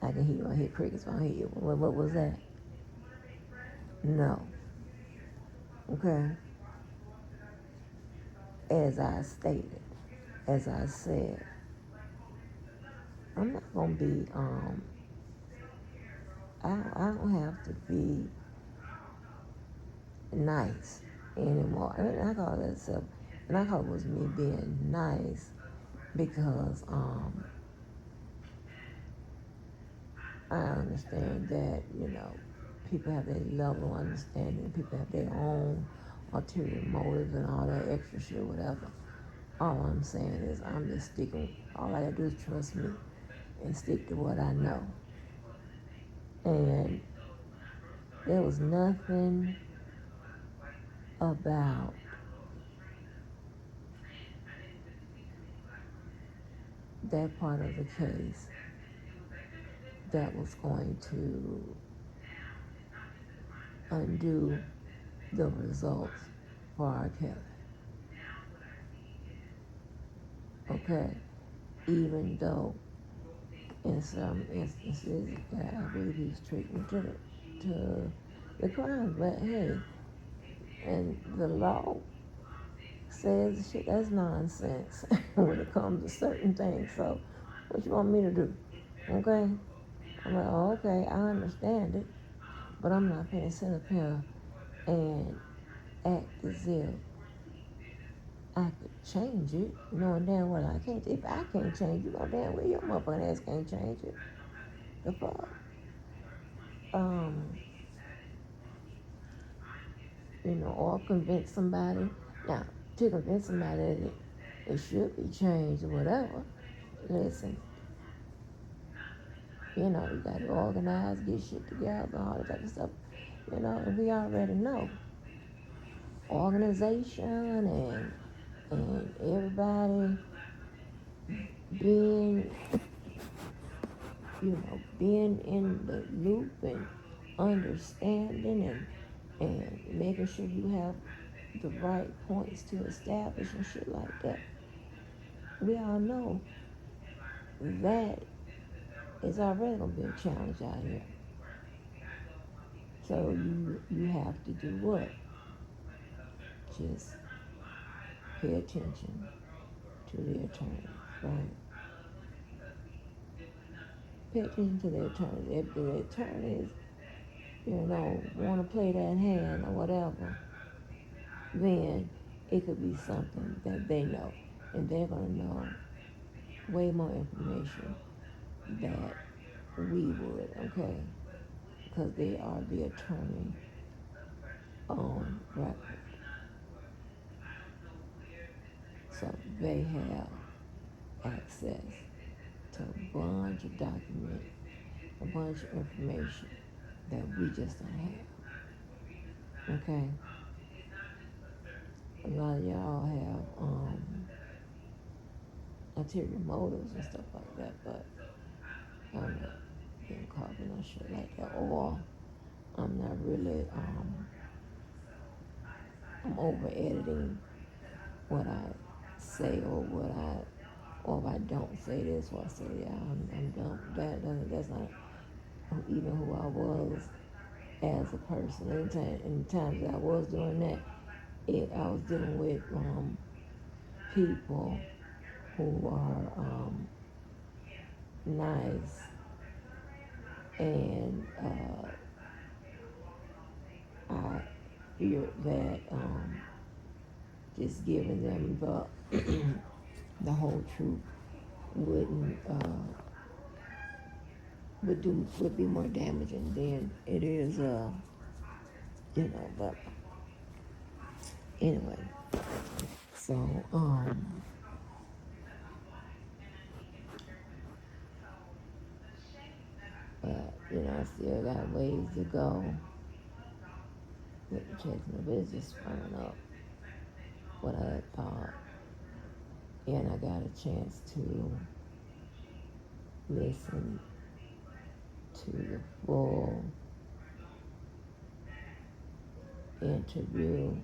I hear crickets. I hear you. What was that? No. Okay. as I stated, as I said, I'm not gonna be I don't have to be nice anymore. And I call that stuff, and I call it was me being nice because I understand that, people have their level of understanding, people have their own ulterior motives and all that extra shit, whatever. All I'm saying is I'm just sticking, all I gotta do is trust me and stick to what I know. And there was nothing about that part of the case that was going to undo the results for R. Kelly. Okay? Even though in some instances, I believe he was treating to the crime, but hey, and the law says shit that's nonsense when it comes to certain things. So, what you want me to do? Okay? I'm like, oh, okay, I understand it, but I'm not going to sit up here and act as if I could change it, knowing damn well I can't. If I can't change it, no damn well your motherfucking ass can't change it. The fuck? Um, or convince somebody. Now, to convince somebody that it should be changed or whatever, listen, you got to organize, get shit together, all that type of stuff. And we already know. Organization and everybody being, being in the loop and understanding and making sure you have the right points to establish and shit like that. We all know that is already gonna be a challenge out here. So you have to do what? Just pay attention to the attorneys, right? Pay attention to the attorneys. If the attorneys, want to play that hand or whatever, then it could be something that they know, and they're gonna know way more information that we would, okay? Because they are the attorney on record. So they have access to a bunch of documents, a bunch of information that we just don't have. Okay? A lot of y'all have ulterior motives and stuff like that, but I'm not getting caught in no shit like that. Or I'm not really I'm over editing what I say or if I don't say this or I say I'm done. That's not even who I was as a person. In the times that I was doing that, I was dealing with people who are nice and I feared that just giving them the whole truth wouldn't would be more damaging than it is but anyway, so but I still got ways to go with the checks, but it's just firming up what I had thought, and I got a chance to listen to the full interview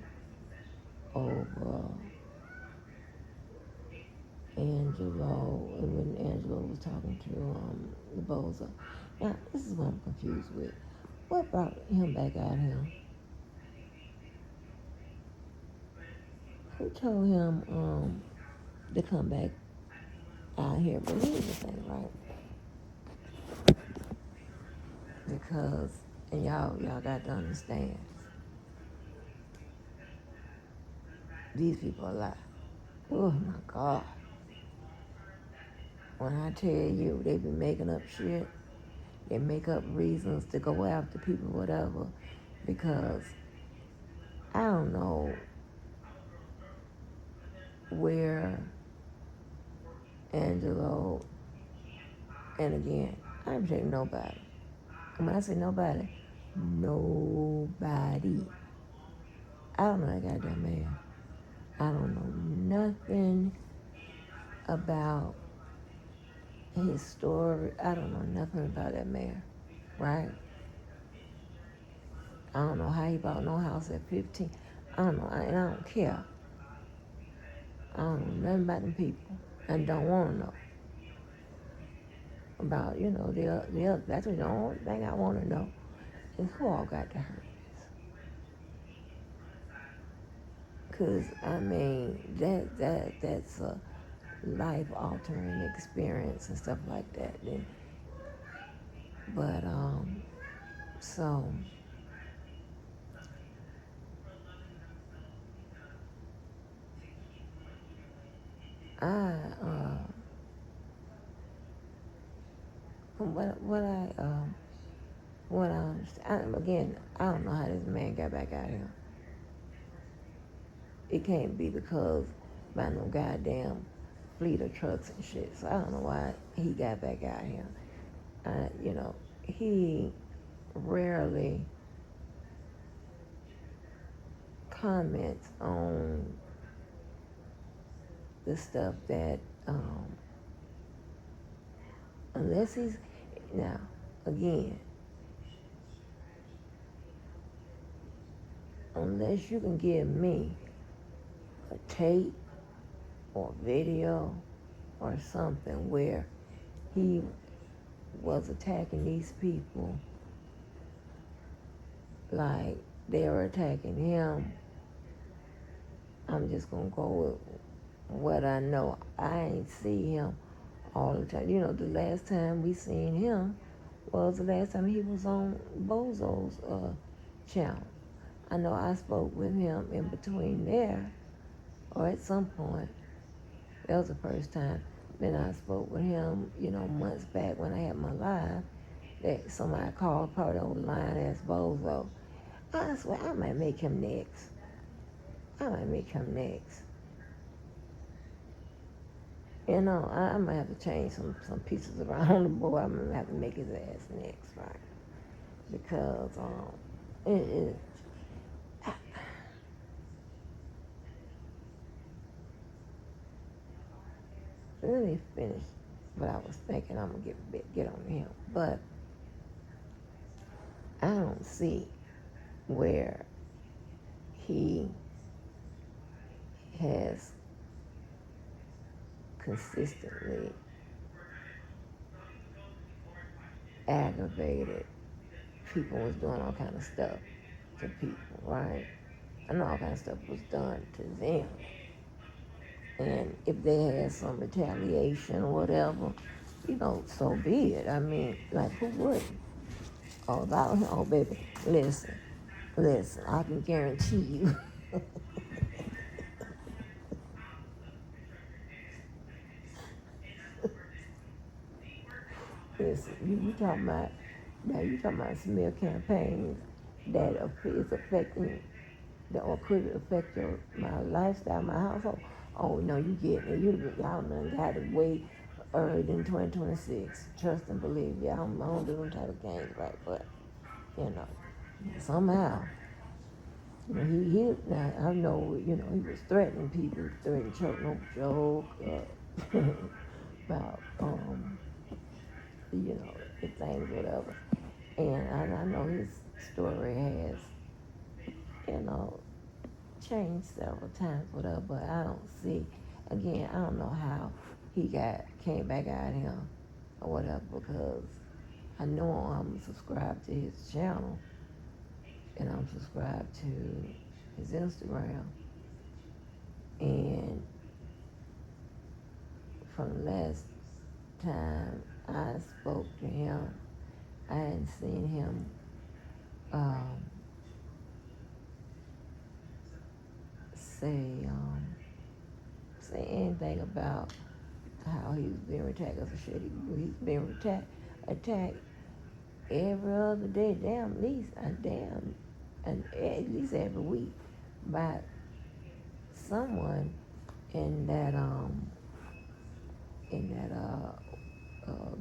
over Angelo, when Angelo was talking to the Boza. Now, this is what I'm confused with. What brought him back out here? who told him to come back out here? But here's the thing, right? Because, and y'all got to understand, these people are alive. Oh my God. When I tell you they be making up shit, they make up reasons to go after people, whatever, because I don't know where Angelo, and again, I'm saying nobody. And when I say nobody, nobody. I don't know that goddamn man. I don't know nothing about his story. I don't know nothing about that man, right? I don't know how he bought no house at 15. I don't know, and I don't care. I don't know nothing about them people, and don't want to know about, the other. That's the only thing I want to know is who all got the herpes. Cause I mean that's a life altering experience and stuff like that. But so I what I understand, again, I don't know how this man got back out here. It can't be because by no goddamn fleet of trucks and shit. So I don't know why he got back out here. He rarely comments on the stuff that, unless he's, now, again, unless you can give me a tape or video or something where he was attacking these people like they were attacking him, I'm just gonna go with what I know. I ain't see him all the time. The last time we seen him was the last time he was on Bozo's channel. I know I spoke with him in between there, or at some point. That was the first time. Then I spoke with him, months back when I had my live. That somebody called, probably old line ass Bozo. I swear, I might make him next. I might have to change some pieces around on the board. I'm gonna have to make his ass next, right? Because it let me finish what I was thinking. I'm gonna get on him, but I don't see where he has consistently aggravated people, was doing all kind of stuff to people, right? I know all kind of stuff was done to them. And if they had some retaliation or whatever, so be it. I mean, like, who wouldn't? Oh, baby, listen, I can guarantee you. Listen, you talking about smear campaigns that is affecting, that or could affect my lifestyle, my household. Oh no, you getting it. Y'all done got it way early in 2026. Trust and believe. Yeah, I don't do them type of games, right? But, somehow, now I know, he was threatening people, threatening choke, no joke, about, the things, whatever. And I know his story has, changed several times, whatever, but I don't see, again, I don't know how he came back out here or whatever, because I know I'm subscribed to his channel and I'm subscribed to his Instagram. And from the last time I spoke to him, I hadn't seen him say anything about how he was being attacked. As I said, he's being attacked every other day, and at least every week by someone in that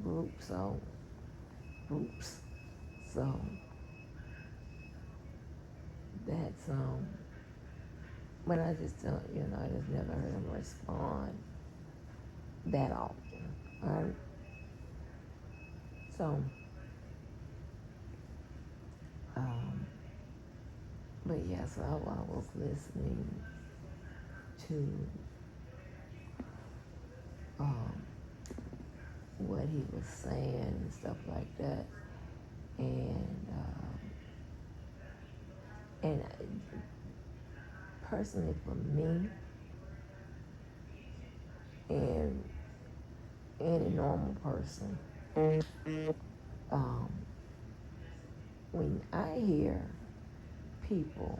group. So groups. So that's but I just don't, I just never heard him respond that often. Right? So but yeah, so I was listening to what he was saying and stuff like that, and personally for me and any normal person, um, when I hear people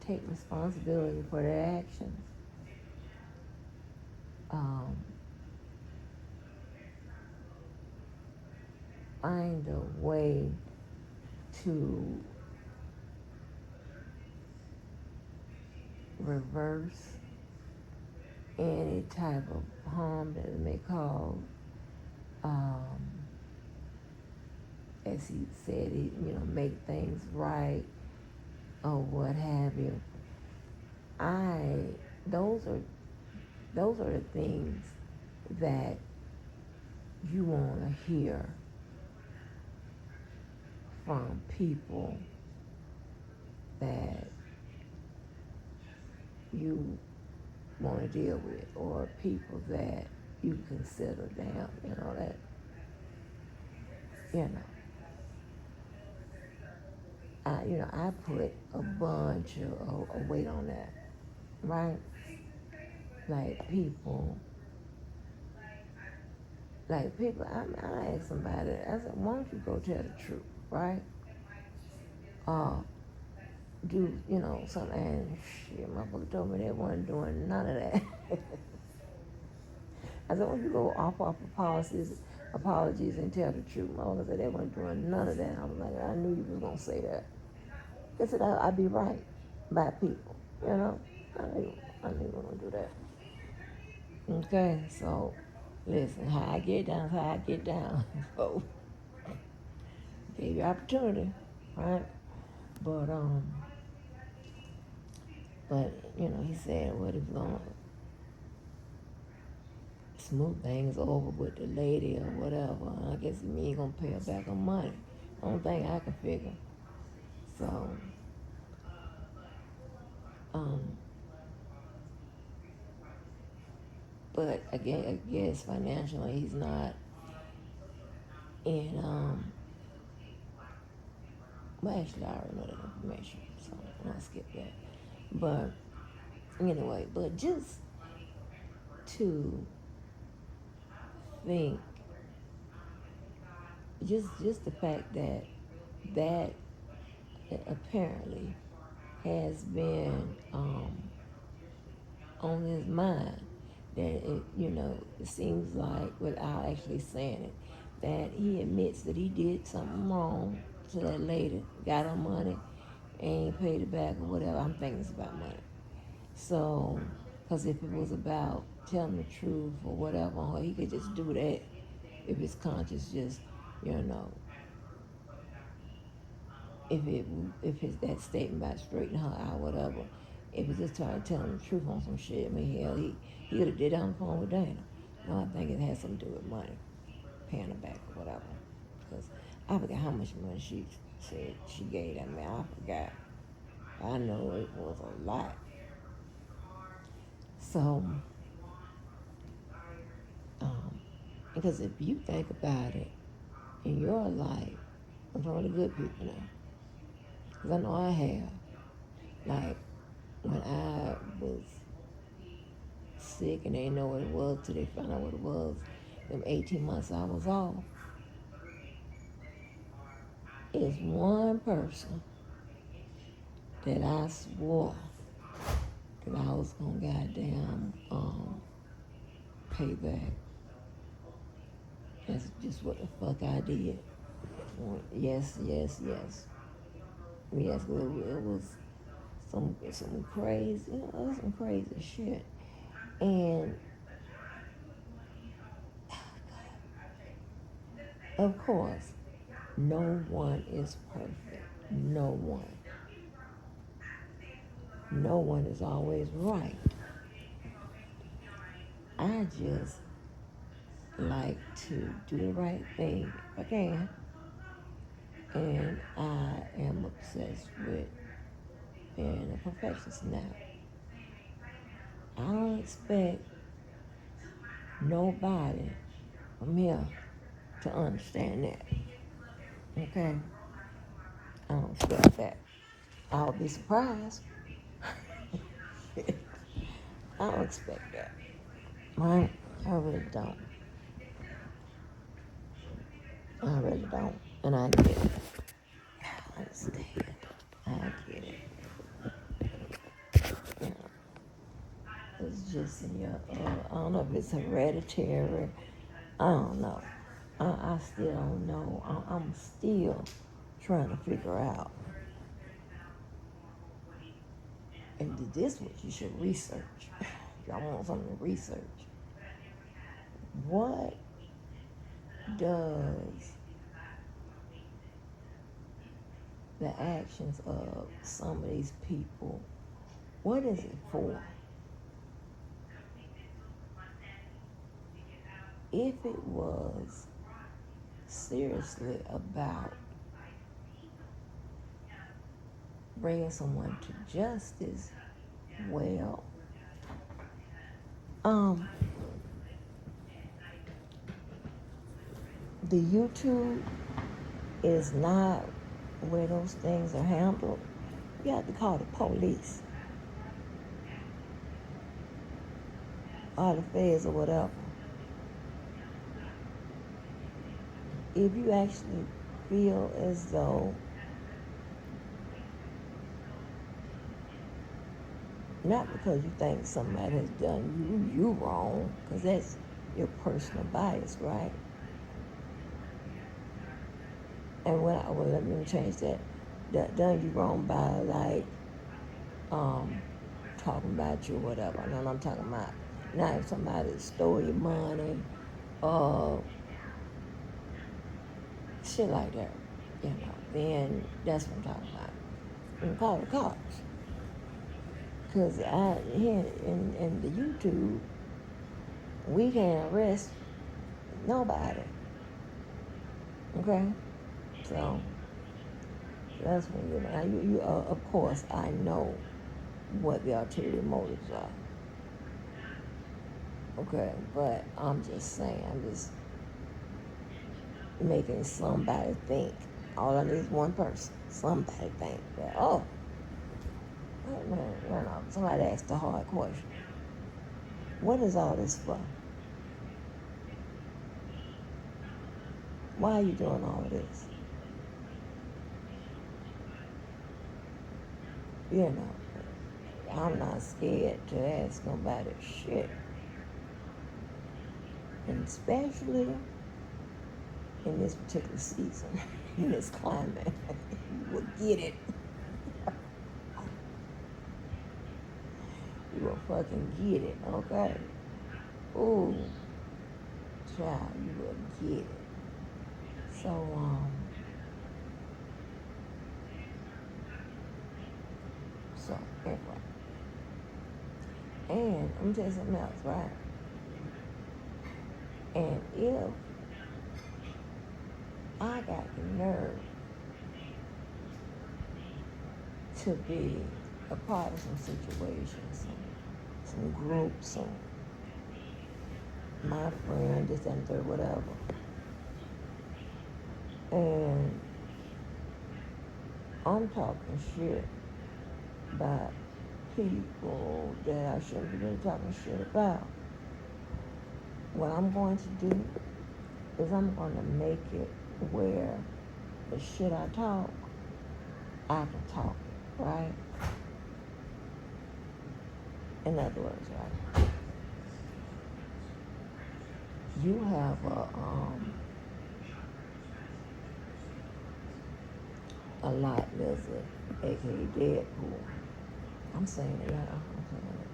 take responsibility for their actions, find a way to reverse any type of harm that it may cause. As he said, make things right or what have you. Those are the things that you want to hear from people that you want to deal with, or people that you consider down, that, I put a bunch of weight on that, right? Like people, I asked somebody, I said, why don't you go tell the truth, right? Do, something, and shit, my motherfucker told me they weren't doing none of that. I said, why don't you go off apologies and tell the truth? My mother said they weren't doing none of that. I was like, I knew you was going to say that. They said, I'd be right by people, I knew you were going to do that. Okay, so listen, how I get down is how I get down. So gave you opportunity, right? But he said what he was gonna smooth things over with the lady or whatever. I guess he ain't gonna pay her back her money. Only thing I can figure. So, but again, I guess financially he's not in. Well, actually, I already know that information, so I'll skip that. But anyway, but just to think, just the fact that apparently has been on his mind, that it seems like, without actually saying it, that he admits that he did something wrong to that lady, got her money, ain't paid it back or whatever. I'm thinking it's about money. So, because if it was about telling the truth or whatever, he could just do that if his conscience just, you know, if that statement about straightening her out, whatever, if it's just trying to tell him the truth on some shit, I mean, hell, he could have did it on the phone with Dana. No, I think it has something to do with money, paying her back or whatever. Because I forgot how much money she said she gave that man. I forgot. I know it was a lot. So, because if you think about it, in your life, I'm talking to good people now, because I know I have, like, when I was sick and they didn't know what it was till they found out what it was. Them 18 months I was off. Is one person that I swore that I was gonna goddamn pay back. That's just what the fuck I did. Yes, yes, yes. Yes, it was some crazy, it was some crazy shit. And of course, no one is perfect. No one. No one is always right. I just like to do the right thing if I can. And I am obsessed with being a perfectionist now. I don't expect nobody from here to understand that. Okay? I don't expect that. I would be surprised. I don't expect that. Right? I really don't. I really don't. And I get it. I understand. I get it. You know, it's just in your, I don't know if it's hereditary. I don't know. I still don't know. I'm still trying to figure out. And this is what you should research. If y'all want something to research. What does the actions of some of these people, what is it for? If it was seriously about bringing someone to justice, well, the YouTube is not where those things are handled. You have to call the police or the feds or whatever. If you actually feel as though not because you think somebody has done you wrong, because that's your personal bias, right? And let me change that. Done you wrong by like talking about you or whatever. And I'm talking about now if somebody stole your money, shit like that, then that's what I'm talking about. And call the cops. Because here in the YouTube, we can't arrest nobody. Okay? So that's when you of course I know what the ulterior motives are. Okay, but I'm just saying, I'm just making somebody think. All I need is one person. Somebody think that, oh, wait a minute, somebody asked a hard question. What is all this for? Why are you doing all of this? I'm not scared to ask nobody shit. And especially in this particular season, in this climate, you will get it. You will fucking get it, okay? Ooh, child, you will get it. So, anyway. And I'm tell you something else, right? And if I got the nerve to be a part of some situations, some groups, some my friend, this and third, whatever, and I'm talking shit about people that I shouldn't be really talking shit about. What I'm going to do is I'm going to make it where the shit I talk, I can talk it, right? In other words, right? You have a lot lizard, aka Deadpool. I'm saying it, yeah. I'm saying it.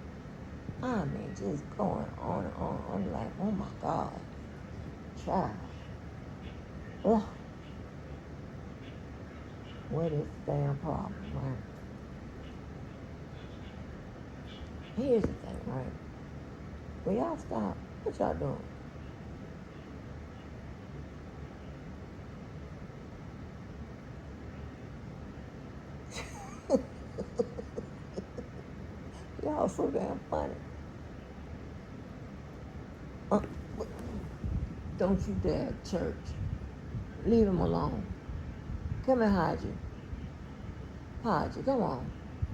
I mean, just going on and on. I'm like, oh my God, child. Ugh. What is the damn problem, right? Here's the thing, right? Will y'all stop? What y'all doing? Y'all so damn funny. Uh, don't you dare, church. Leave him alone. Come here, Haji. Haji, come on.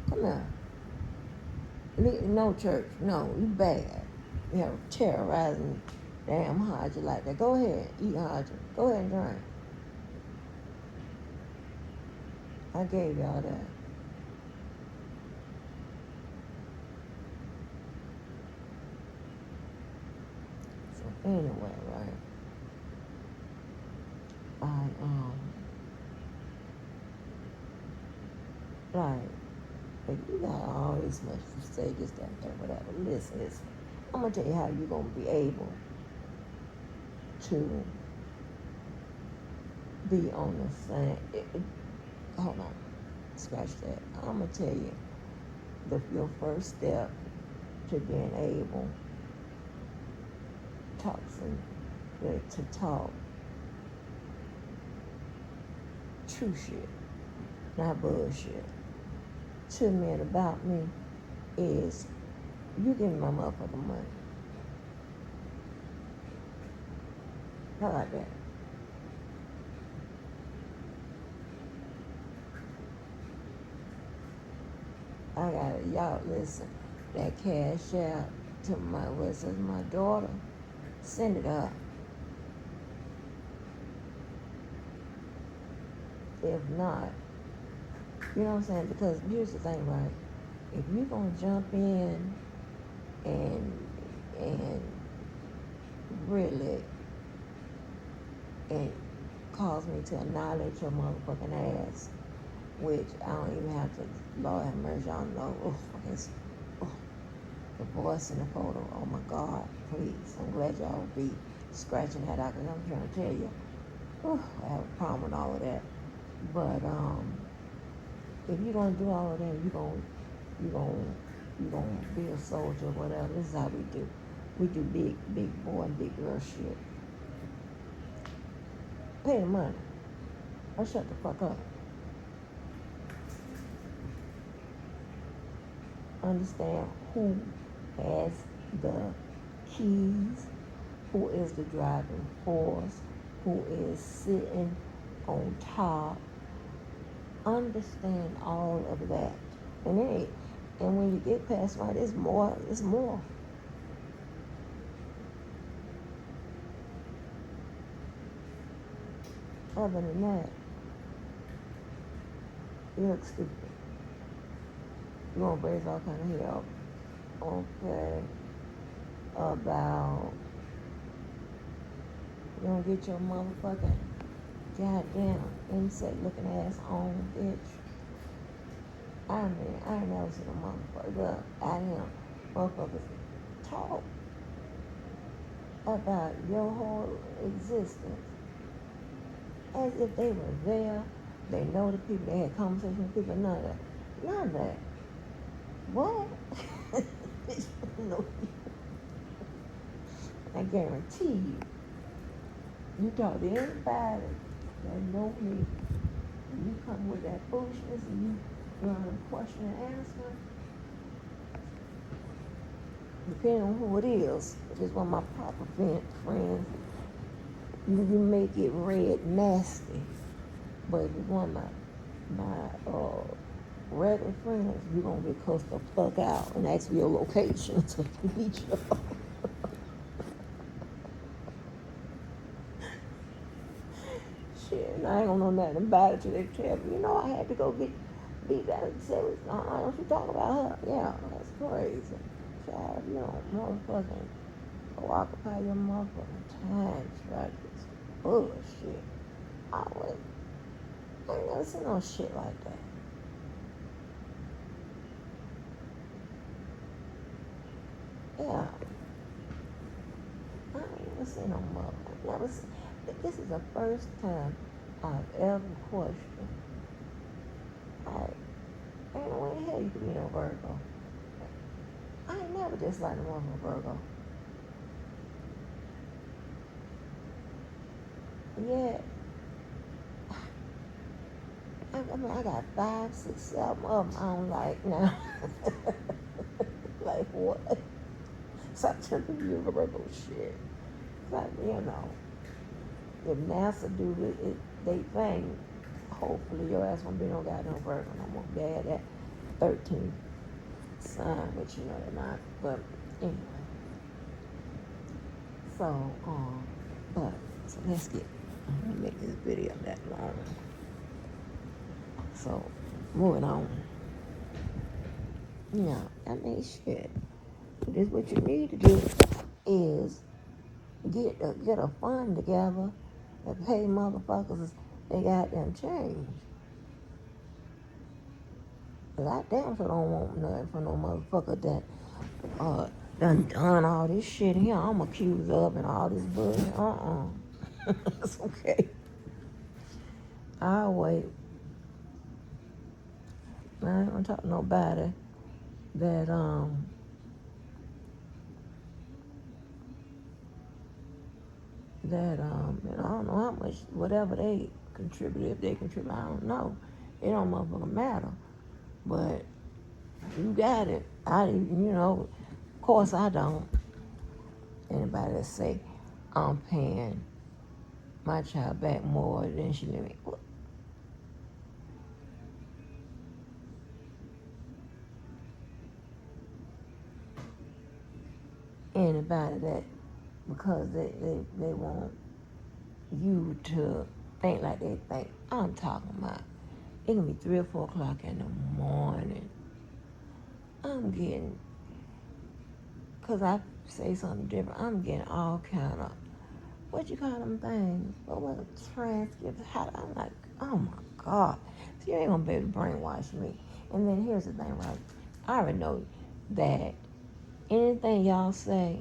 Come here. No, church. No, you bad. You have terrorizing damn Haji like that. Go ahead, eat Haji. Go ahead and drink. I gave y'all that. So anyway, right? Like, if you got all this much to say, this, that, whatever. Listen. I'm gonna tell you how you're gonna be able to be on the same. Hold on, scratch that. I'm gonna tell you your first step to being able to talk true shit, not bullshit, to me and about me is you give me my motherfucking money. How about that? I got it. Y'all listen. That cash out to my daughter. Send it up. If not, you know what I'm saying? Because here's the thing, right? If you're gonna jump in and really and cause me to annihilate your motherfucking ass, which I don't even have to, Lord have mercy, I don't know. The voice in the photo, oh my God, please. I'm glad y'all be scratching that out, because I'm trying to tell you, I have a problem with all of that. But if you're gonna do all of that, you're gonna be a soldier or whatever. This is how we do. We do big boy and big girl shit. Pay the money or shut the fuck up. Understand who has the keys, who is the driving force, who is sitting on top. Understand all of that. And when you get past right, it's more. Other than that, you look stupid. You won't raise all kind of hell. Okay. About you don't get your motherfucking goddamn insect looking ass on, bitch. I mean, I ain't never seen a motherfucker out here motherfuckers talk about your whole existence as if they were there. They know the people, they had conversations with people, none of that. None of that. What? No. I guarantee you, you talk to anybody that know me, and you come with that foolishness and you run a question and answer, depending on who it is, if it's one of my proper friends, you may get read nasty. But if it's one of my regular friends, we're gonna get cussed the fuck out and ask for your location to meet you. Shit, and I ain't gonna know nothing about it till they tell me, you know, I had to go get beat that and say, don't you talk about her? Yeah, that's crazy. Child, you don't motherfucking go occupy your motherfucking time, right? It's bullshit. I ain't never seen no shit like that. Yeah. I ain't never seen no mother. I never seen. This is the first time I've ever questioned. Like, ain't no way in hell you could be no Virgo. I ain't never disliked a woman Virgo. Yet, I mean, I got 5, 6, 7 of them I don't like now. Like, what? Stop telling me you're Virgo shit. Like, you know, if NASA do it, they thing, hopefully your ass won't be no goddamn Virgo no more. Bad at 13 sign, which you know they're not. But anyway, so so let's get. I'm gonna make this video that long. So moving on. Yeah, I mean shit. This what you need to do is get a fund together and pay motherfuckers they goddamn change. I damn sure don't want nothing from no motherfucker that done all this shit here. I'm accused of and all this bullshit. It's okay. I'll wait. I ain't gonna talk to nobody that you know, I don't know how much whatever they contribute, if they contribute, I don't know. It don't motherfucking matter. But you got it. You know, of course I don't. Anybody that say I'm paying my child back more than she let me. Anybody that, because they want you to think like they think. I'm talking about, it can be 3 or 4 o'clock in the morning. I'm getting, because I say something different, I'm getting all kind of, what you call them things? What transcripts? I'm like, oh my God. So you ain't gonna be able to brainwash me. And then here's the thing, right? I already know that anything y'all say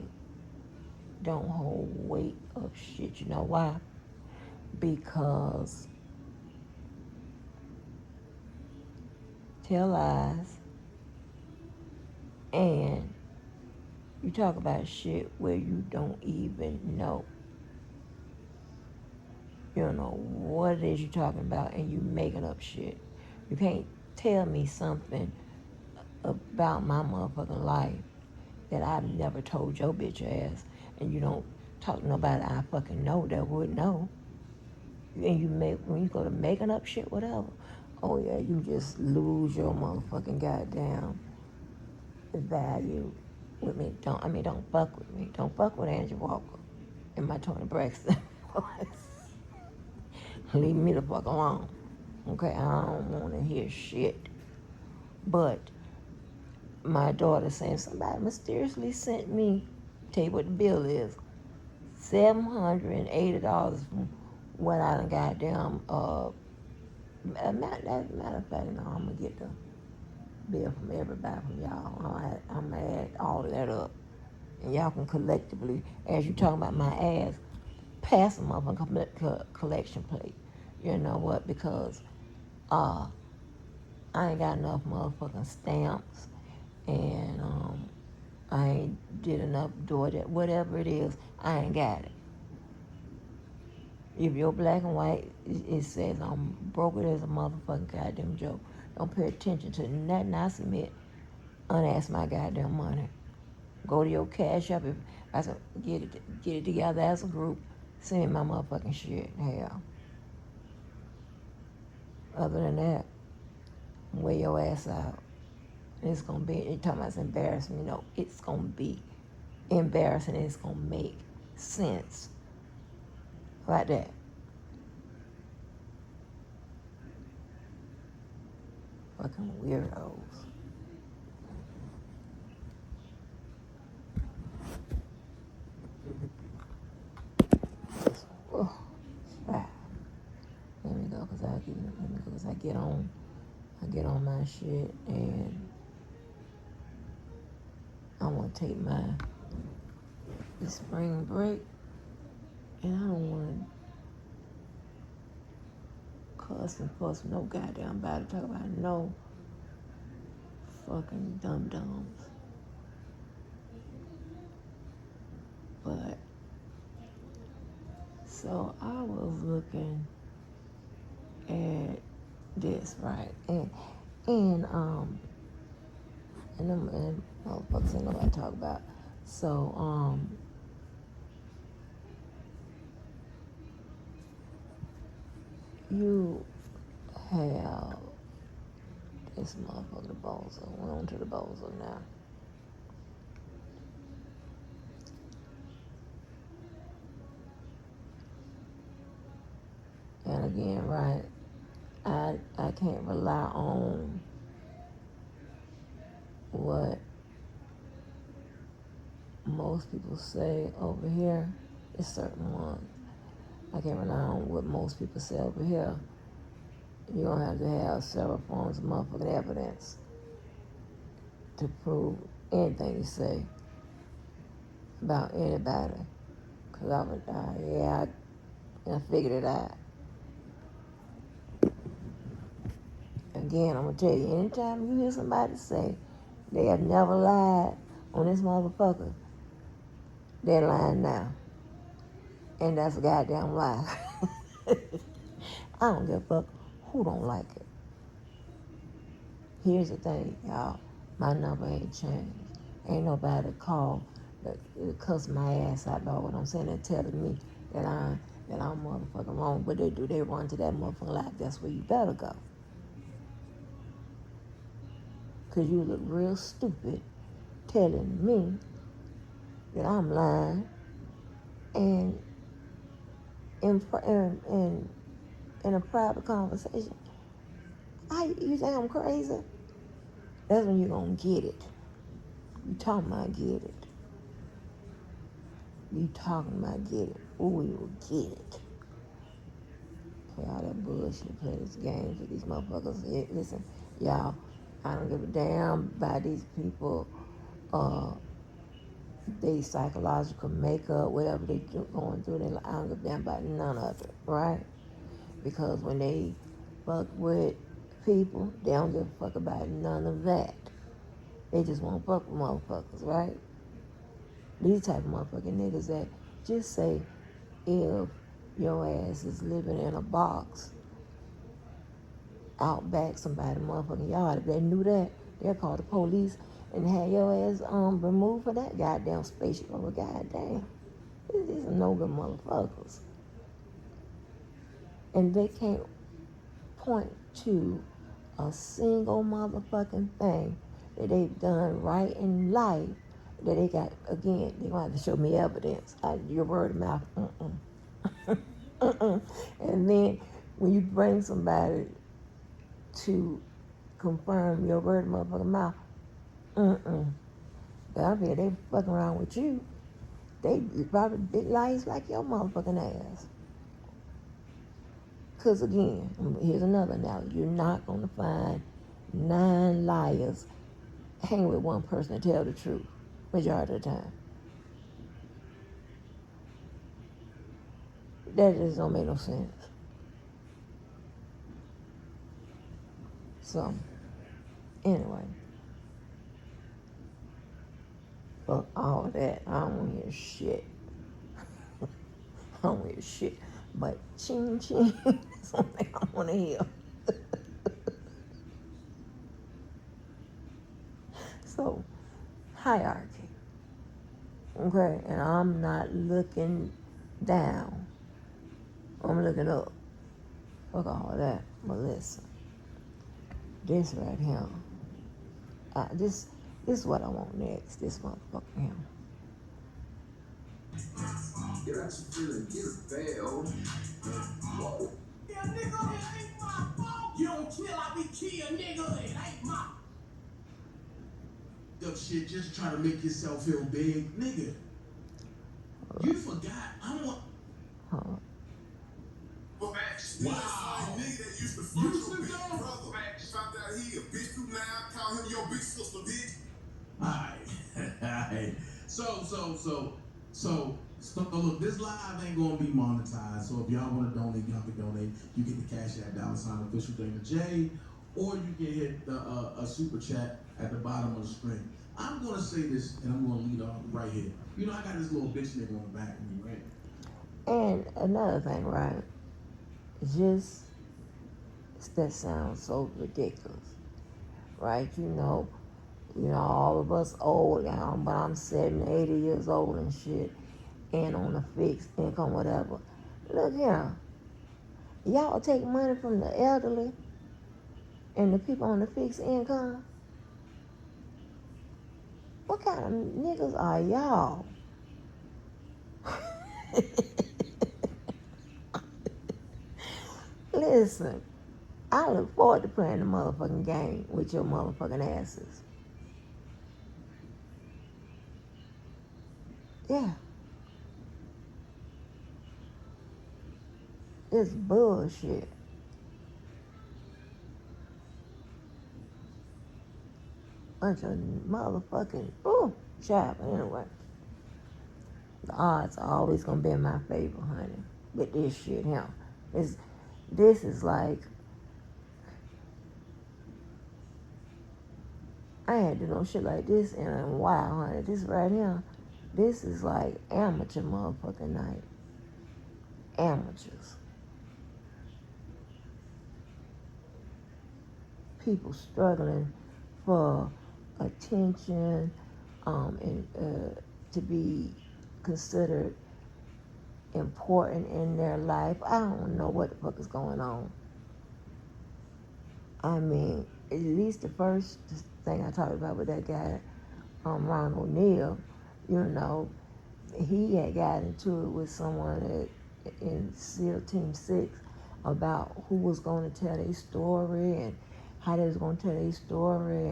don't hold weight of shit. You know why? Because tell lies and you talk about shit where you don't even know. You don't know what it is you're talking about and you making up shit. You can't tell me something about my motherfucking life that I've never told your bitch ass, and you don't talk to nobody I fucking know that would know. And you make, when you go to making up shit, whatever, oh yeah, you just lose your motherfucking goddamn value with me. Don't fuck with me. Don't fuck with Angie Walker and my Tony Braxton voice. Leave me the fuck alone. Okay, I don't want to hear shit. But my daughter saying somebody mysteriously sent me, tell you what the bill is, $780 from what I done goddamn, matter of fact, no, I'm gonna get the bill from everybody from y'all. I'm gonna add all of that up. And y'all can collectively, as you talking about my ass, pass them up a collection plate. You know what? Because I ain't got enough motherfucking stamps, and I ain't did enough door that whatever it is, I ain't got it. If you're black and white, it says I'm broke it as a motherfucking goddamn joke. Don't pay attention to nothing I submit. Unask my goddamn money. Go to your cash up if I said get it together as a group. Send me my motherfucking shit. Hell. Other than that, wear your ass out. And it's gonna be, you're talking about it's embarrassing, it's gonna be embarrassing and it's gonna make sense. Like that. Fucking weirdos. Oh, right. Let me go, cause I get on my shit, and I want to take my spring break, and I don't want to cuss and fuss with no goddamn body, talk about no fucking dum-dums. But, so I was looking at this, right? And motherfuckers ain't nobody talk about. So, you have this motherfucker, the bozo. We're on to the bozo now. And again, right, I can't rely on what most people say over here. It's certain ones. I can't rely on what most people say over here. You're going to have to have several forms of motherfucking evidence to prove anything you say about anybody. Because I figured it out. Again, I'm going to tell you, anytime you hear somebody say they have never lied on this motherfucker, they're lying now. And that's a goddamn lie. I don't give a fuck who don't like it. Here's the thing, y'all. My number ain't changed. Ain't nobody call that cuss my ass out about what I'm saying. They're telling me that I'm motherfucking wrong. What they do, they run to that motherfucking life. That's where you better go. Because you look real stupid telling me that I'm lying, and in a private conversation, you think I'm crazy? That's when you're going to get it. You talking about get it. You talking about get it. Ooh, you'll get it. Play all that bullshit, play this game for these motherfuckers. Yeah, listen, y'all, I don't give a damn about these people, they psychological makeup, whatever they going through. I don't give a damn about none of it, right? Because when they fuck with people, they don't give a fuck about none of that. They just want to fuck with motherfuckers, right? These type of motherfucking niggas that just say if your ass is living in a box out back somebody's motherfucking yard, if they knew that, they'll call the police and have your ass removed for that goddamn spaceship over goddamn. These are no good motherfuckers. And they can't point to a single motherfucking thing that they've done right in life that they got. Again, they're going to have to show me evidence. Your word of mouth, And then when you bring somebody to confirm your word of motherfucking mouth, But I feel they fucking around with you. They probably big liars like your motherfucking ass. Because again, here's another analogy. You're not going to find 9 liars hanging with one person to tell the truth majority of the time. That just don't make no sense. So, anyway. Fuck all of that. I don't want to hear shit. I don't want to hear shit. But ching ching is something I want to hear. So, hierarchy. Okay, and I'm not looking down. I'm looking up. Fuck all of that. But listen, This right here. This is what I want next. This motherfucker here. Yeah, that's a feeling. Get a bad, oh. Whoa. Yeah, nigga, it ain't my fault. You don't kill, I be kill, nigga. It ain't my Up shit just trying to make yourself feel big, nigga. You forgot I'm on. Wow. Nigga that used to fuck your big brother. Found out he a bitch too now. Call him your big sister, bitch. Alright. So look, this live ain't gonna be monetized. So if y'all wanna donate, y'all can donate. You get the cash at $official Dana J, or you can hit the a super chat at the bottom of the screen. I'm gonna say this, and I'm gonna lead off right here. You know, I got this little bitch nigga on the back of me, right? And another thing, right? Just that sounds so ridiculous, right? You know, all of us old now, but I'm 70, 80 years old and shit, and on a fixed income, whatever. Look here, y'all take money from the elderly and the people on the fixed income. What kind of niggas are y'all? Listen, I look forward to playing the motherfucking game with your motherfucking asses. Yeah. It's bullshit. Bunch of motherfucking, child. Anyway, the odds are always gonna be in my favor, honey. With this shit here. This is like, I ain't do no shit like this in a while, honey. This right here, this is like amateur motherfucking night. Amateurs. People struggling for attention, and to be considered important in their life. I don't know what the fuck is going on. I mean, at least the first thing I talked about with that guy, Ron O'Neal, he had got into it with someone in SEAL Team 6 about who was going to tell their story and how they was going to tell their story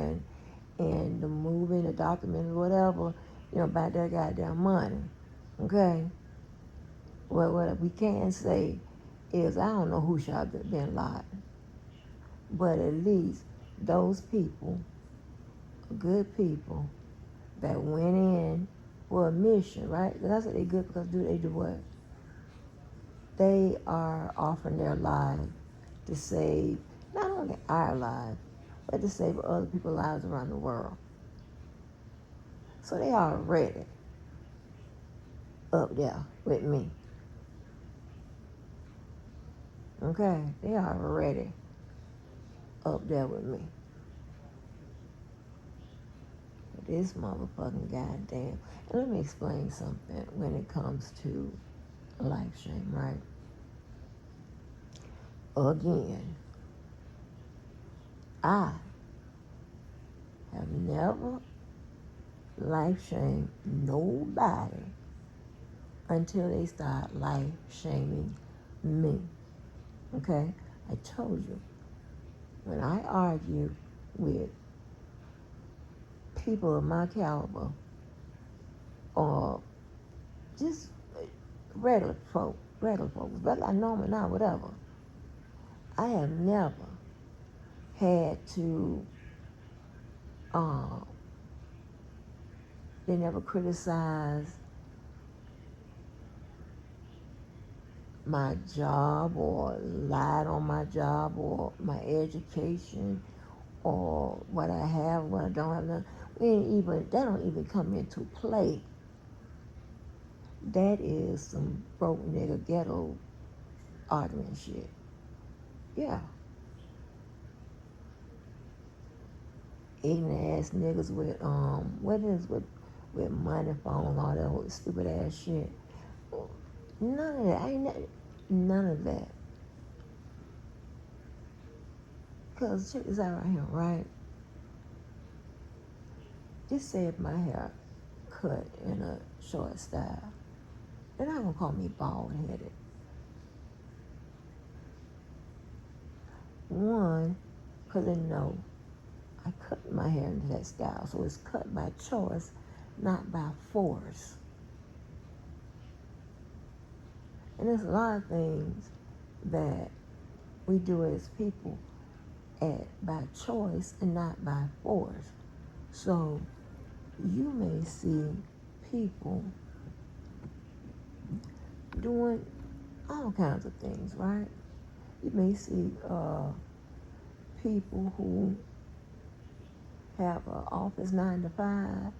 and the movie, the documentary, whatever, about their goddamn money. Okay? Well, what we can say is I don't know who should have been lied. But at least those people, good people, that went in for a mission, right? Because I said they good because they do what? They are offering their life to save not only our lives, but to save other people's lives around the world. So they are already up there with me. Okay? They are already up there with me. This motherfucking goddamn. And let me explain something when it comes to life shame, right? Again, I have never life shamed nobody until they start life shaming me. Okay? I told you, when I argue with people of my caliber or just regular folks, whether I know them or not, whatever, I have never had to, they never criticized my job or lied on my job or my education or what I have, what I don't have. That don't even come into play. That is some broke nigga ghetto argument shit. Yeah. Ignorant ass niggas with with money phones, all that old stupid ass shit. None of that. None of that. Because check this out right here, right? Just say if my hair cut in a short style, they're not gonna call me bald headed. One, because they know I cut my hair into that style, so it's cut by choice, not by force. And there's a lot of things that we do as people by choice and not by force. So you may see people doing all kinds of things, right? You may see people who have an office 9 to 5,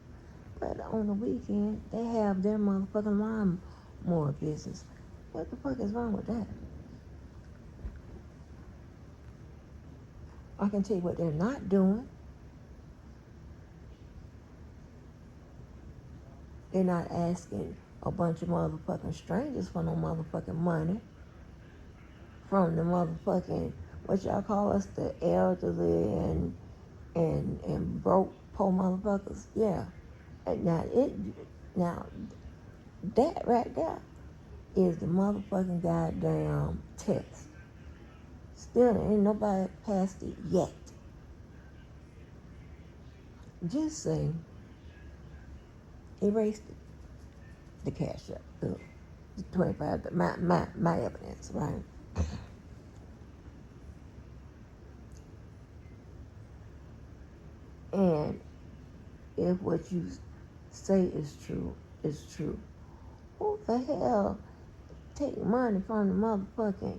but on the weekend they have their motherfucking lawnmower business. What the fuck is wrong with that? I can tell you what they're not doing. They're not asking a bunch of motherfucking strangers for no motherfucking money from the motherfucking, what y'all call us, the elderly and broke poor motherfuckers. Yeah. And now that right there is the motherfucking goddamn test. Still ain't nobody passed it yet. Just say, erase the cash up, the 25, my evidence, right? And if what you say is true, who the hell take money from the motherfucking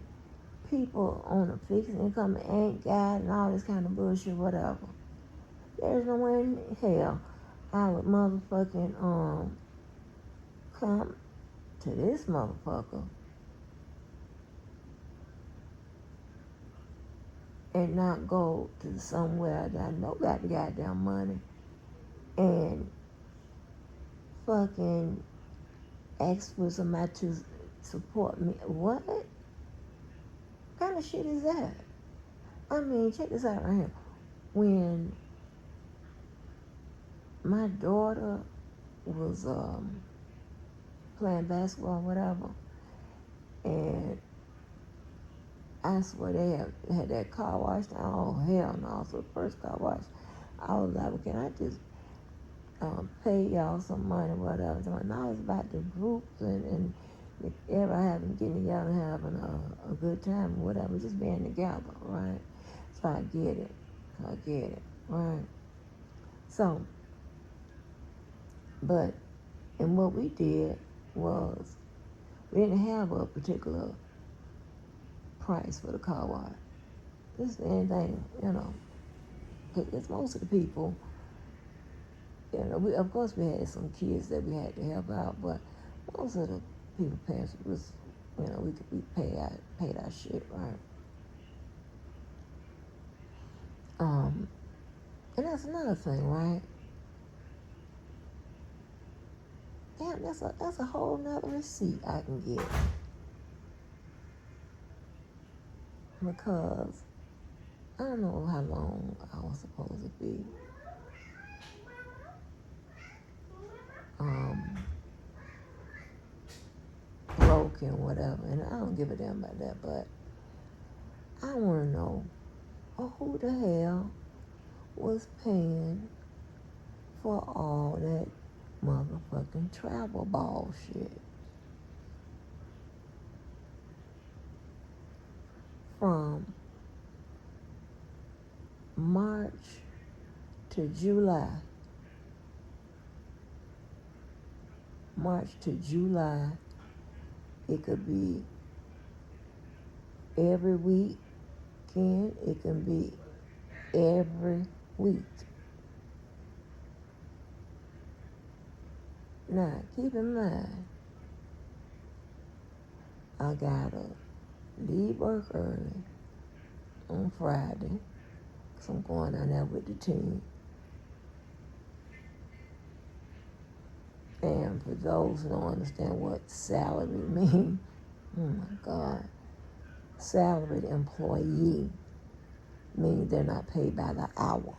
people on a fixed income and ain't got and all this kind of bullshit, whatever? There's no way in hell I would motherfucking come to this motherfucker and not go to somewhere that I know got the goddamn money and fucking ask for somebody to support me. What kind of shit is that? I mean, check this out right here. When my daughter was playing basketball or whatever, and I swear they had that car wash. Oh, hell no. So the first car wash, I was like, well, can I just pay y'all some money, whatever. So now it's about the groups and everybody having getting together and having a good time, whatever, just being together, right? So I get it, right? So, but, and what we did was, we didn't have a particular price for the car wash. Just anything, because most of the people, of course we had some kids that we had to help out, but most of the people parents was, we paid our shit, right? And that's another thing, right? Damn, that's a whole nother receipt I can get. Because I don't know how long I was supposed to be broke and whatever, and I don't give a damn about that, but I want to know who the hell was paying for all that motherfucking travel ball shit. From March to July. March to July, it could be every weekend, it can be every week. Now, keep in mind, I gotta leave work early on Friday, because I'm going down there with the team. And for those who don't understand what salary means, oh my God, salaried employee. means they're not paid by the hour.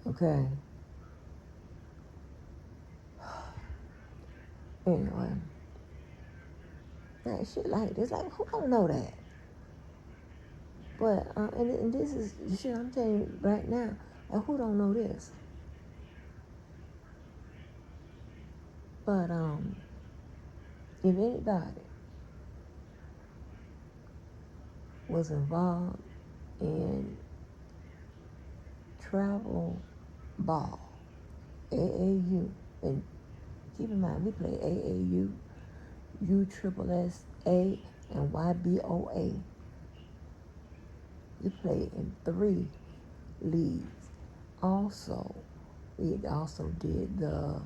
Okay. Anyway, like shit like this, like who don't know that? But and this is shit I'm telling you right now. Like who don't know this? But if anybody was involved in travel ball, AAU, and keep in mind we play AAU, USSSA, and YBOA. We played in 3 leagues. Also, we also did the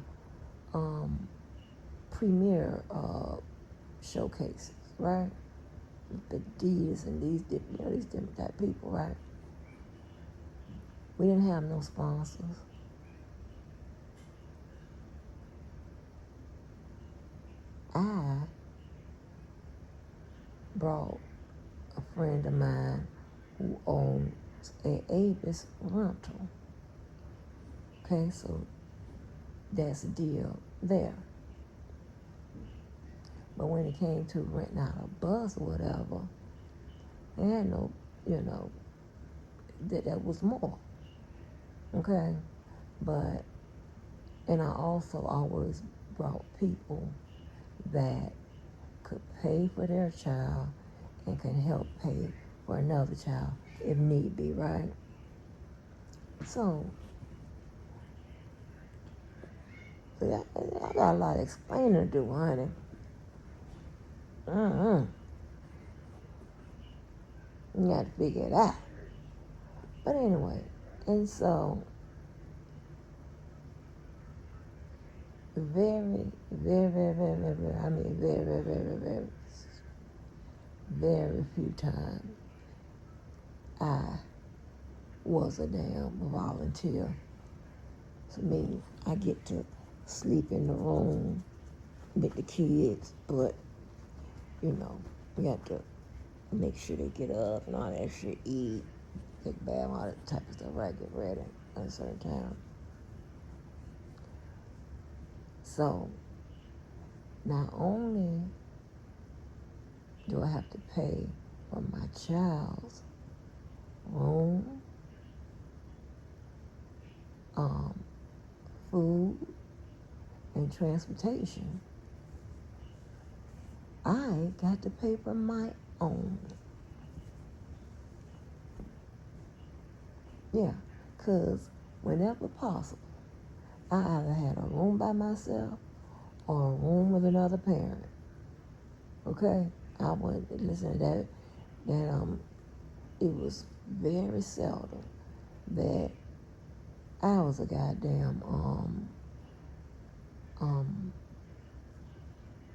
premier showcases, right? The D's and these different type of people, right? We didn't have no sponsors. I brought a friend of mine who owns a Avis rental. Okay, so that's a deal there. But when it came to renting out a bus or whatever, they had no, that was more. Okay, but, and I also always brought people that could pay for their child and can help pay for another child if need be, right? So, I got a lot of explaining to do, honey. You got to figure it out. But anyway, and so, very, very, very, very, very, very, I mean, very, very, very, very, very few times I was a damn volunteer. So me, I get to sleep in the room with the kids, but, we have to make sure they get up and all that shit, eat, take a bath, all that type of stuff, right, get ready at a certain time. So, not only do I have to pay for my child's room, food, and transportation, I got to pay for my own. Yeah, because whenever possible, I either had a room by myself or a room with another parent. Okay? I would listen to that it was very seldom that I was a goddamn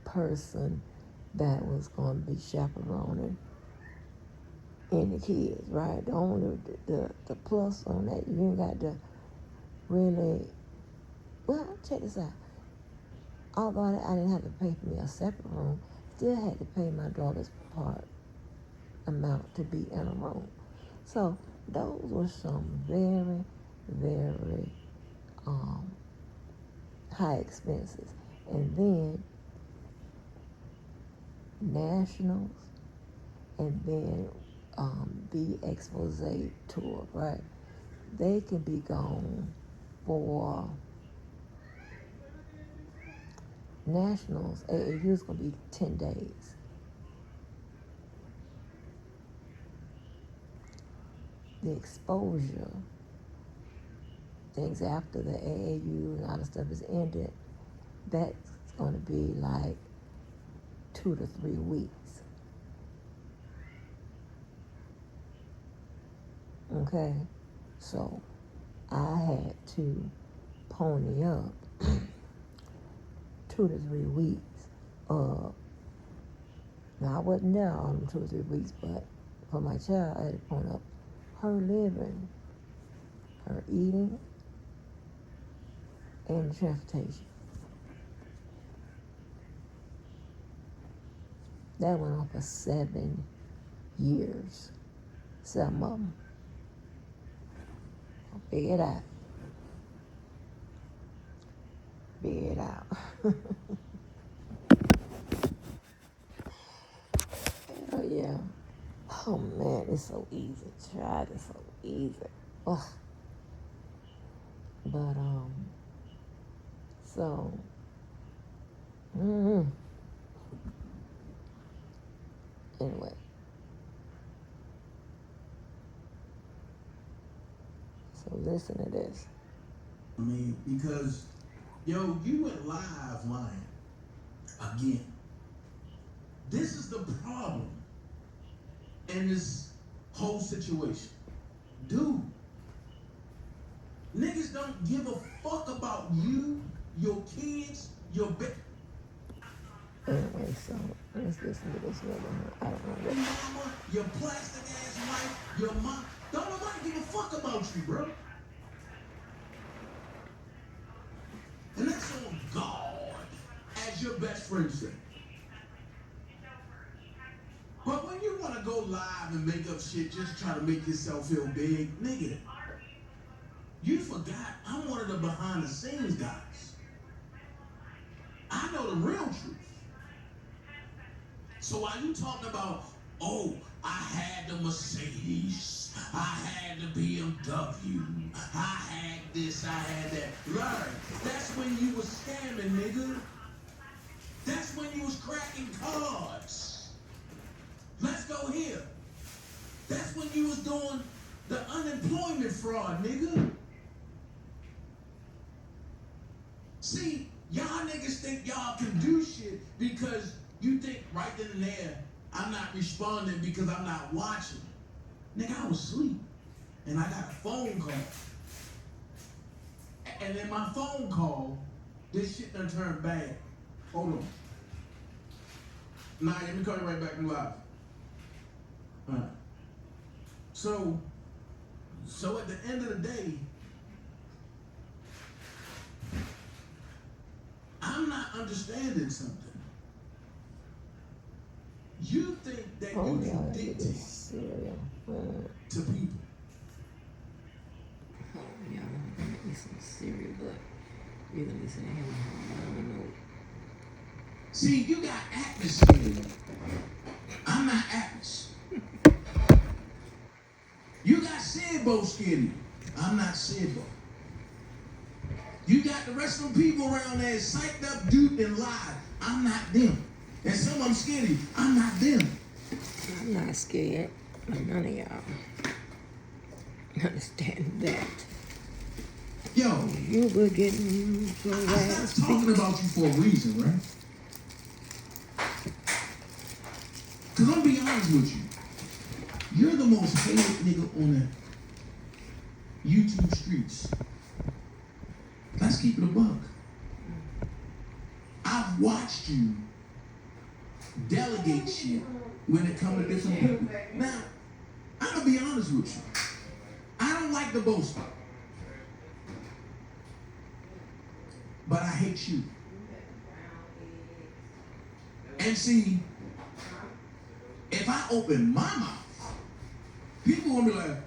person that was going to be chaperoning any kids, right? The only the plus on that, you ain't got to really. Well, check this out. Although I didn't have to pay for me a separate room, still had to pay my daughter's part amount to be in a room. So those were some very, very high expenses. And then nationals, and then the expose tour, right? They can be gone for nationals. AAU is going to be 10 days. The exposure, things after the AAU and all the stuff is ended, that's going to be like 2 to 3 weeks. Okay, so I had to pony up 2 to 3 weeks. Now I wasn't there on 2 or 3 weeks, but for my child, I had to pony up her living, her eating, and transportation. That went on for 7 years. Some of them. Figure it out. Figure it out. Oh yeah. Oh man, it's so easy. Try it, it's so easy. Ugh. But so anyway. So listen to this. I mean, because yo, you went live lying again. This is the problem in this whole situation. Dude, niggas don't give a fuck about you, your kids, your Anyway, so let's listen to this other one. I don't know what. mama, your plastic ass wife, your mom. Don't nobody give a fuck about you, bro. And that's on God, as your best friend said. But when you want to go live and make up shit just to try to make yourself feel big, nigga, you forgot I'm one of the behind the scenes guys. I know the real truth. So while you talking about, oh, I had the Mercedes, I had the BMW, I had this, I had that. Right. That's when you was scamming, nigga. That's when you was cracking cards. Let's go here. That's when you was doing the unemployment fraud, nigga. See, y'all niggas think y'all can do shit because you think right then and there, I'm not responding because I'm not watching. Nigga, I was asleep. And I got a phone call. And in my phone call, this shit done turned bad. Hold on. Nah, let me call you right back in live. Alright. So at the end of the day, I'm not understanding something. You think that Oh, you y'all can get this dictate cereal. to people. Oh, y'all want to make me some cereal, but you're going to listen to him. I don't know. See, you got atmosphere. I'm not Atlas. You got Sidbo skinny. I'm not Sidbo. You got the rest of them people around there psyched up, duped, and lied. I'm not them. And some of them skinny. I'm not them. I'm not scared of none of y'all. Understand that. Yo, You were getting your I ass stopped talking beat. about you for a reason, right? Because I'm gonna be honest with you. You're the most hated nigga on the YouTube streets. Let's keep it a buck. I've watched you delegate shit when it comes to different people. Now, I'm gonna be honest with you. I don't like the boasting. But I hate you. And see, if I open my mouth, people gonna be like,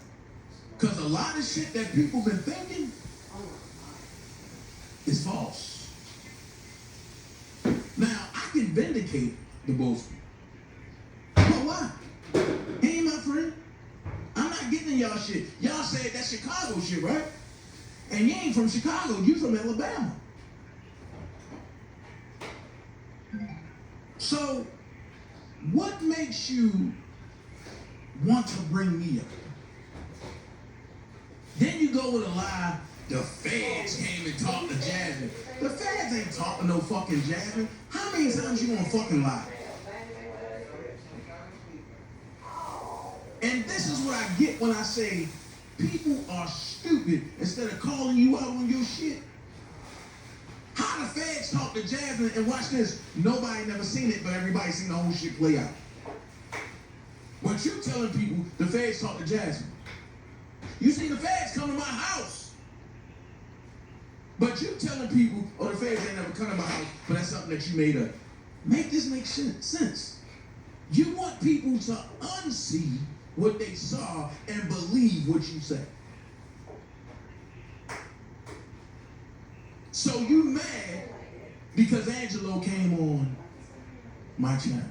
because a lot of shit that people been thinking is false. Now, I can vindicate the boasting. But why? He ain't my friend. I'm not getting in y'all shit. Y'all said that's Chicago shit, right? And you ain't from Chicago, you from Alabama. So, what makes you want to bring me up? Then you go with a lie, the feds came and talked to Jasmine. The feds ain't talking no fucking Jasmine. How many times you gonna fucking lie? And this is what I get when I say people are stupid instead of calling you out on your shit. How the feds talk to Jasmine and watch this? Nobody never seen it, but everybody seen the whole shit play out. But you telling people the feds talk to Jasmine. You see the feds come to my house. But you telling people, oh, the feds ain't never come to my house, but that's something that you made up. Make this make sense. You want people to unsee what they saw and believe what you say. So you mad because Angelo came on my channel.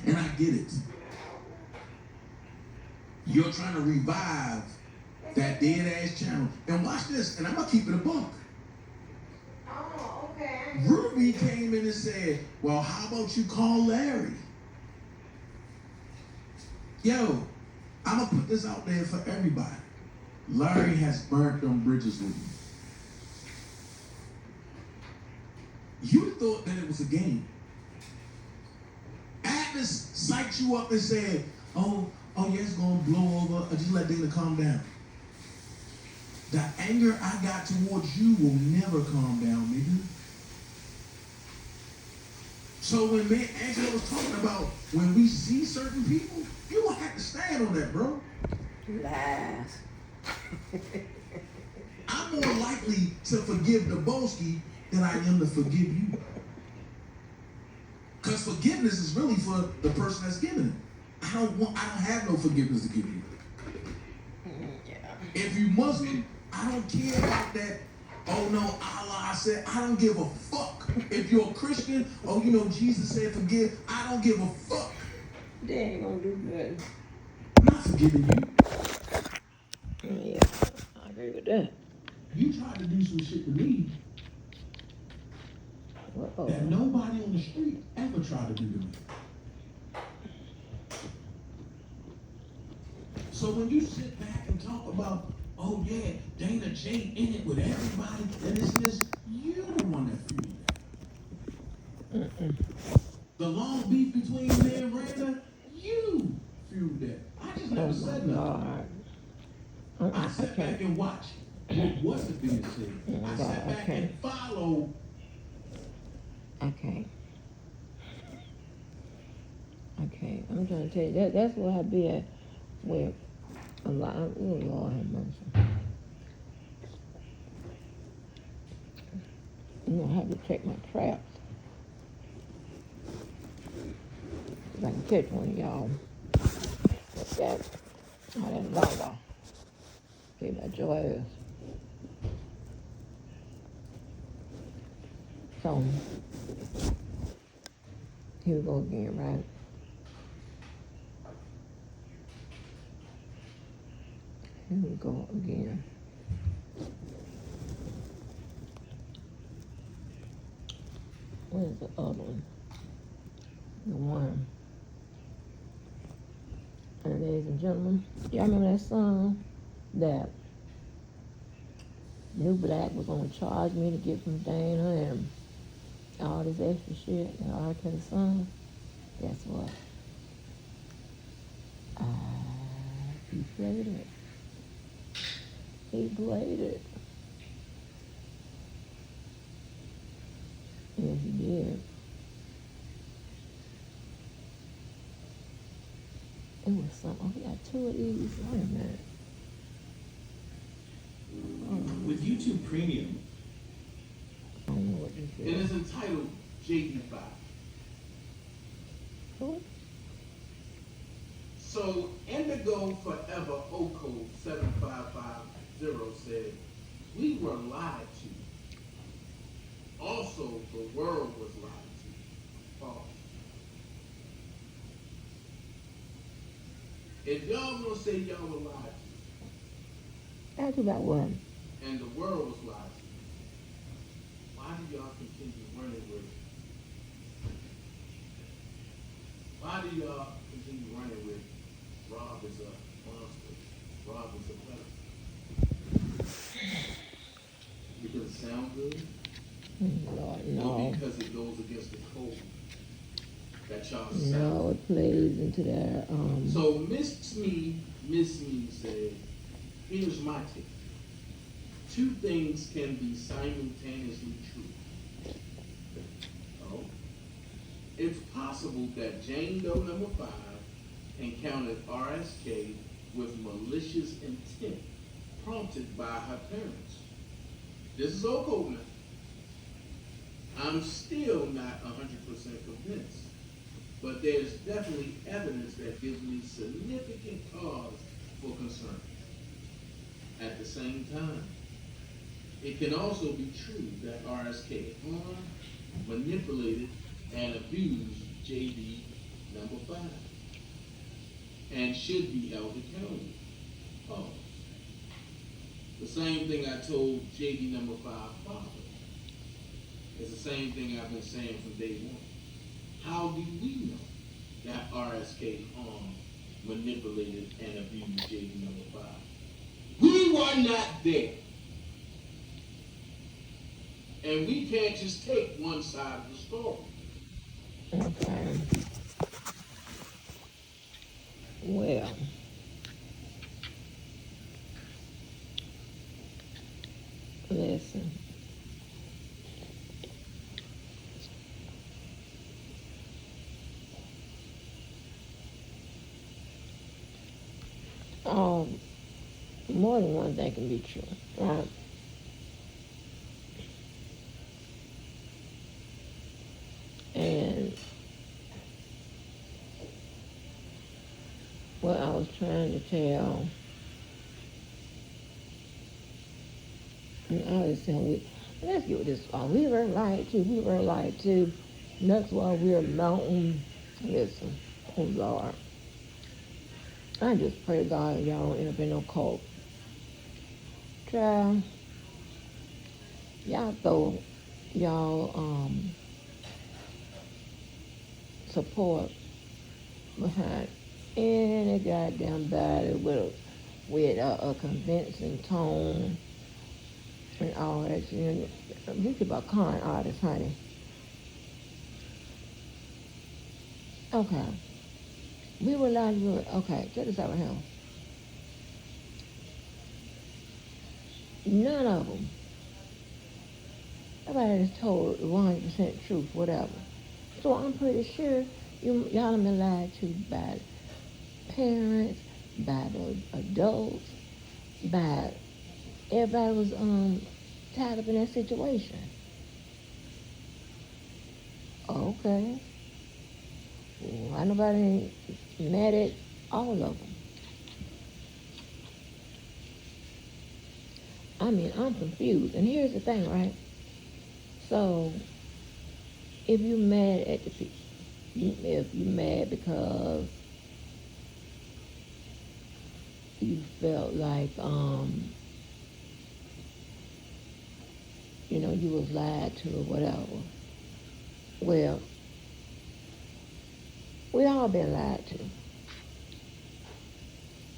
And I get it. You're trying to revive that dead ass channel. And watch this, and I'm gonna keep it a buck. Oh, okay. Ruby came in and said, well, how about you call Larry? Yo, I'm gonna put this out there for everybody. Larry has burnt them bridges with me. You thought that it was a game. Atlas psyched you up and said, oh yeah, it's gonna blow over. Just let Dana calm down. The anger I got towards you will never calm down, nigga. So when me and Angelo was talking about when we see certain people, you don't have to stand on that, bro. Lies. I'm more likely to forgive Daboski than I am to forgive you. Because forgiveness is really for the person that's giving it. I don't have no forgiveness to give you. Yeah. If you Muslim, I don't care about that. Oh no, Allah said, I don't give a fuck. If you're a Christian, oh you know Jesus said forgive, I don't give a fuck. They ain't gonna do good. I'm not forgiving you. Yeah, I agree with that. You tried to do some shit to me Uh-oh. that nobody on the street ever tried to do to me. So when you sit back and talk about, oh yeah, Dana J in it with everybody, and this, you're the one that fueled that. The long beef between me and Randa, you fueled that. I just never said nothing. I sat back and watched what wasn't being said. I sat back and followed. Okay. I'm trying to tell you that's where I be at with a lot of, oh Lord have mercy. You know, I have to check my traps. If I can catch one of y'all. What's that? Oh, that's Lala. Okay, that's your ass. So, here we go again, right? Here we go again. Where's the other one? The one. And ladies and gentlemen, y'all remember that song that New Black was gonna charge me to get from Dana and all this extra shit and R. Kelly song? Guess what? He played it. He played it. Yes, he did. It was something. Oh, he got two of these. Wait a minute. With YouTube Premium, I don't know what this it is. is entitled JD5. What? So Indigo Forever Oko 7550 said, we were lied to. Also, the world was lied to. False. If y'all gonna say y'all were lied to, Ask about what? and the world was lied to, why do y'all continue running with it? Why do y'all continue running with Rob is a monster, Rob is a weapon? Because it sounds good? Lord, Or no. because it goes against the code that y'all No, sound? it plays into that, So Miss Me said, here's my take. Two things can be simultaneously true. Oh. It's possible that Jane Doe number 5 encountered RSK with malicious intent prompted by her parents. This is Oko now. I'm still not 100% convinced, but there's definitely evidence that gives me significant cause for concern. At the same time, it can also be true that RSK harmed, manipulated, and abused JD number 5 and should be held accountable. Oh, the same thing I told JD number 5 father. It's the same thing I've been saying from day one. How do we know that RSK harmed, manipulated, and abused JD number 5? We were not there. And we can't just take one side of the story. Okay. Well, listen. More than one thing can be true, right? And what I was trying to tell, and I was saying, let's get with this. We were lied to. We were lied to. And that's why we're mountain. Listen, oh Lord. I just pray to God y'all don't end up in no cult. Child, y'all throw y'all support behind any goddamn body with a convincing tone and all that. You think about con artists, honey. Okay. We were allowed to do it. Okay, check this out right here. None of them. Nobody has told 100% truth, whatever. So I'm pretty sure y'all have been lied to by parents, by the adults, by everybody was tied up in that situation. Okay. Why nobody mad at all of them? I mean, I'm confused. And here's the thing, right? So, if you're mad at the people, if you're mad because you felt like, you was lied to or whatever, well, we all been lied to.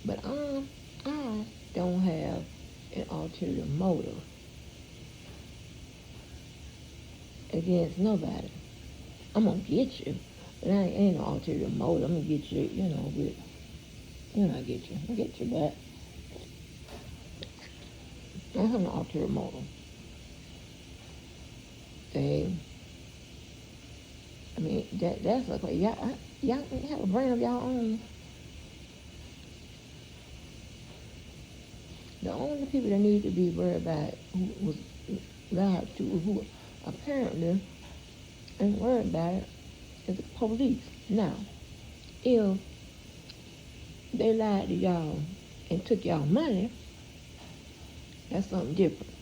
But I don't have an ulterior motive against nobody. I'm gonna get you, but I ain't no ulterior motive. I'm gonna get you, I get you. I get you back. I have no ulterior motive. That's like y'all have a brain of y'all own. The only people that need to be worried about who was lied to, who apparently ain't worried about it, is the police. Now, if they lied to y'all and took y'all money, that's something different.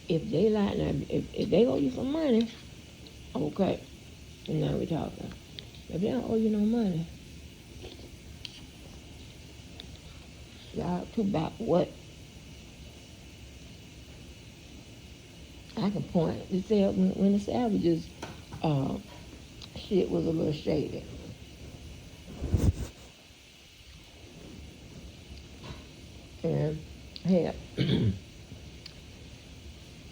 If they lied, now, if they owe you some money, okay, and now we're talking. If they don't owe you no money, y'all too about what? I can point to say when the savages shit was a little shady. And hell,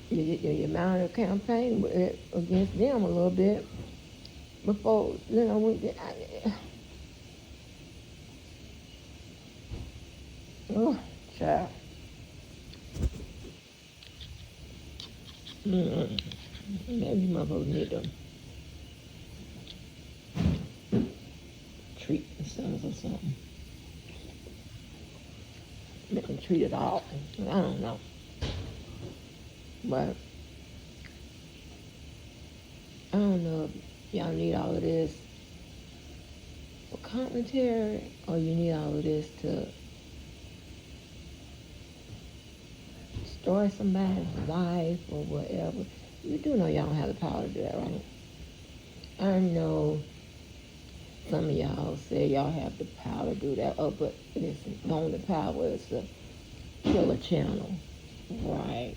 you mounted a campaign against them a little bit before, oh, child. Maybe you motherfuckers need to treat themselves or something. Make them treat it all. I don't know. But I don't know Y'all need all of this for commentary, or you need all of this to destroy somebody's life or whatever. You do know y'all don't have the power to do that, right? I know some of y'all say y'all have the power to do that. Oh, but listen, the only power is to kill a channel. Right.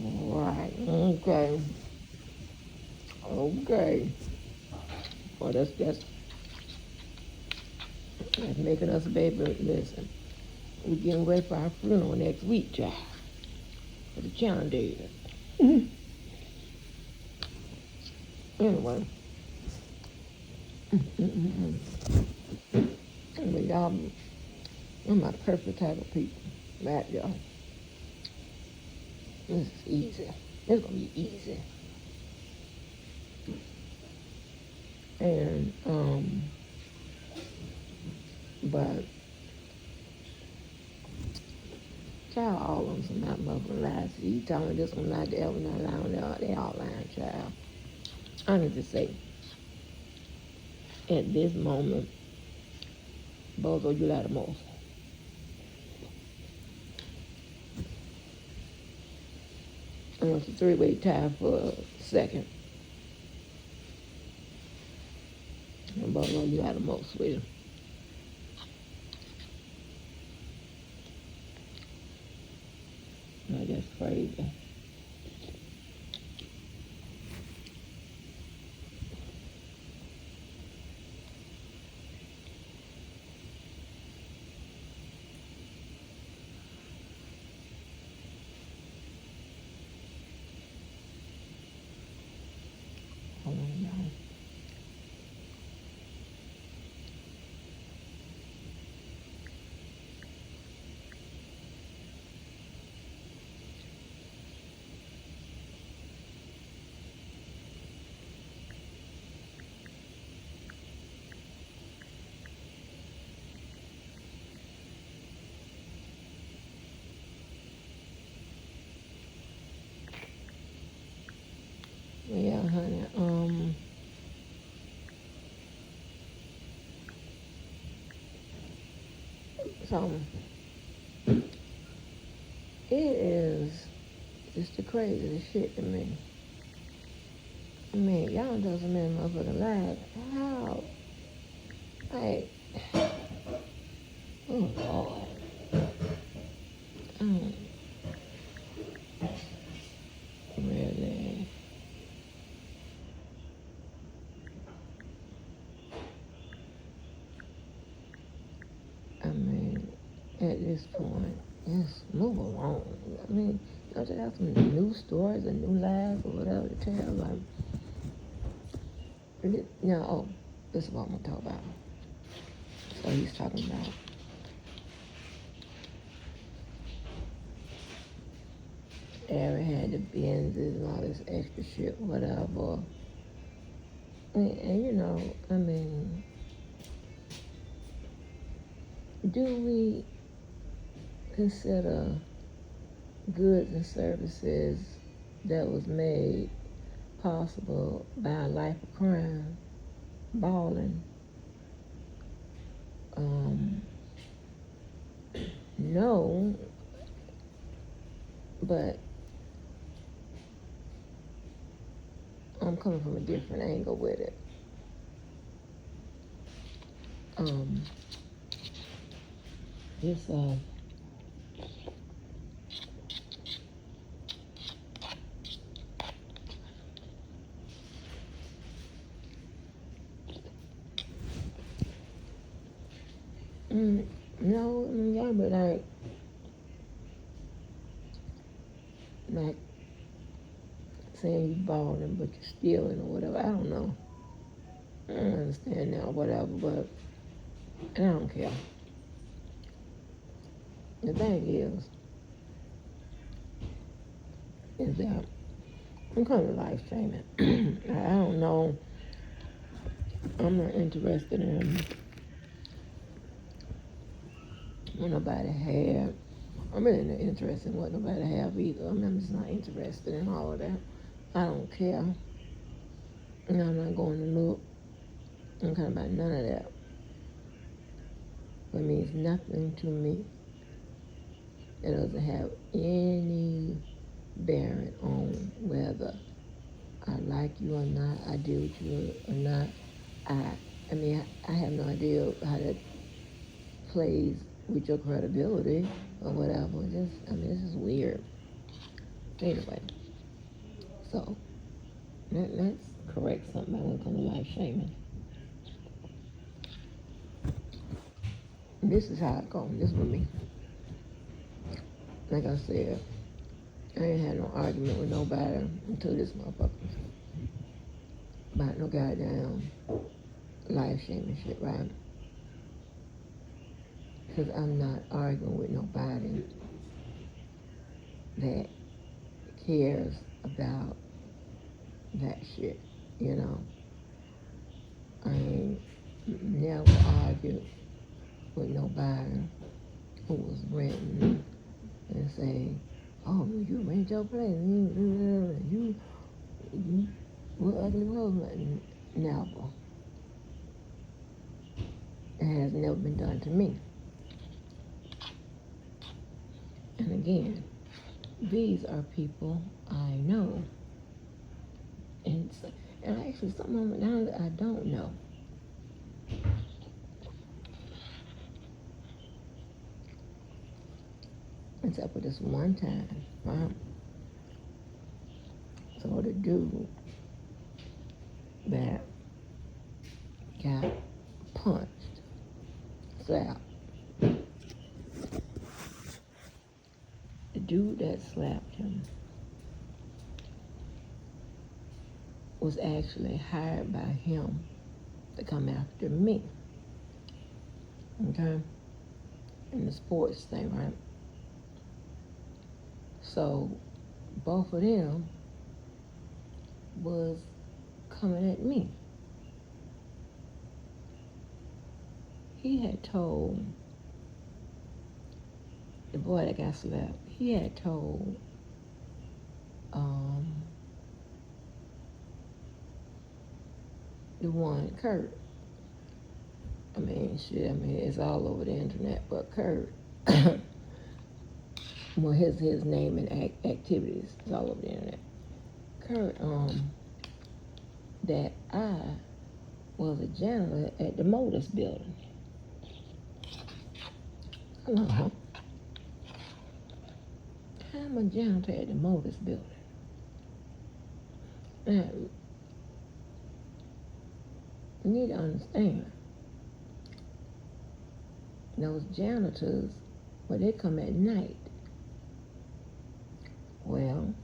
Right. Okay. Okay. Well, that's making us a baby. Listen, we're getting ready for our funeral next week, child. For the channel data. Anyway. Anyway, y'all, I'm my perfect type of people. Right, y'all. This is easy. It's gonna be easy. And but child, all of them some not motherfucking lies. You telling me this one not the other one not lying, they all lying, child. I need to say, at this moment, both of you lie the most. And it's a three-way tie for a second. And both of you lie the most, sweetie. No, that's crazy. Hold on, y'all. Yeah, honey. So it is just the craziest shit to me. I mean, y'all do so many motherfucking lies. How? Like, oh Lord. Really? I mean, at this point, just move along. I mean, don't you have some new stories and new lies or whatever to tell? Like, this is what I'm gonna talk about. So he's talking about Eric had the Benzes and all this extra shit, whatever. And you know, I mean, do we consider goods and services that was made possible by a life of crime, balling? No, but I'm coming from a different angle with it. This no, I mean, y'all be like saying you balling, but you're stealing or whatever. I don't know. I don't understand now, whatever, but I don't care. The thing is that I'm kind of life shaming. I don't know. I'm not interested in what nobody had I'm really not interested in what nobody have either. I mean, I'm just not interested in all of that. I don't care. And I'm not going to look. I'm kind about none of that. It means nothing to me. It doesn't have any bearing on whether I like you or not, I deal with you or not. I mean, I have no idea how that plays with your credibility or whatever. This is weird. Anyway, so let's correct something when it comes to life shaming. This is how it goes. This with me. Like I said, I ain't had no argument with nobody until this motherfucker. About no goddamn life shaming shit, right? Because I'm not arguing with nobody that cares about that shit, you know. I ain't never argued with nobody who was renting and say, oh, you rent your place, you what ugly woman. Never. It has never been done to me. And again, these are people I know. And actually some of them now that I don't know. Except for this one time, right? So the dude that got punched, slapped. The dude that slapped him was actually hired by him to come after me. Okay? In the sports thing, right? So both of them was coming at me. He had told the boy that got slapped, he had told the one, Kurt. I mean, it's all over the internet, but Kurt, well, his name and activities is all over the internet. Kurt, that I was a janitor at the Motors building. Hello. I'm a janitor at the Motors building. Now, you need to understand, those janitors, well, they come at night. Well,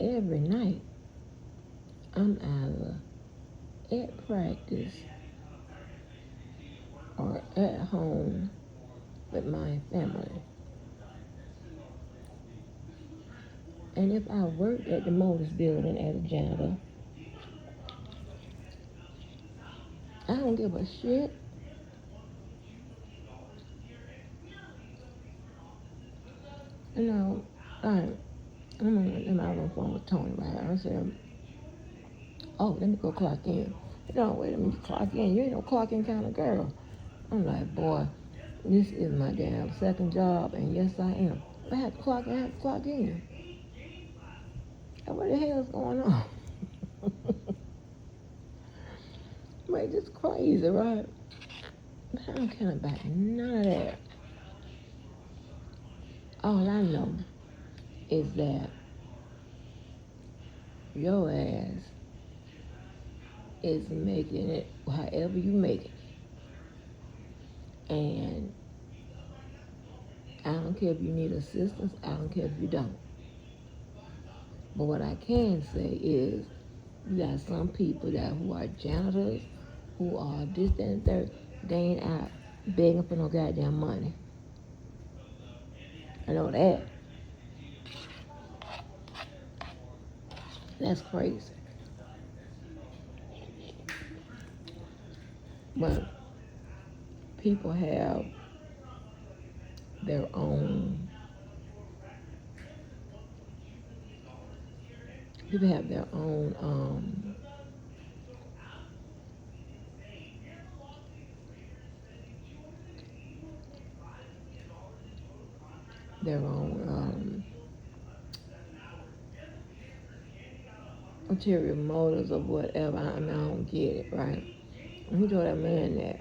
every night, I'm either at practice or at home with my family. And if I worked at the Motors building as a janitor, I don't give a shit. You know, I'm on the phone with Tony, right? I said, oh, let me go clock in. No, wait a minute, clock in. You ain't no clock in kind of girl. I'm like, boy, this is my damn second job, and yes, I am. If I have to clock in, I have to clock in. And what the hell is going on? Like, it's crazy, right? But I don't care about none of that. All I know is that your ass is making it however you make it. And I don't care if you need assistance, I don't care if you don't. But what I can say is, you got some people who are janitors, who are this, that, and third, they ain't out begging for no goddamn money. I know that. That's crazy. But people have their own. People have their own ulterior motives or whatever. I mean, I don't get it, right? And he told that man that.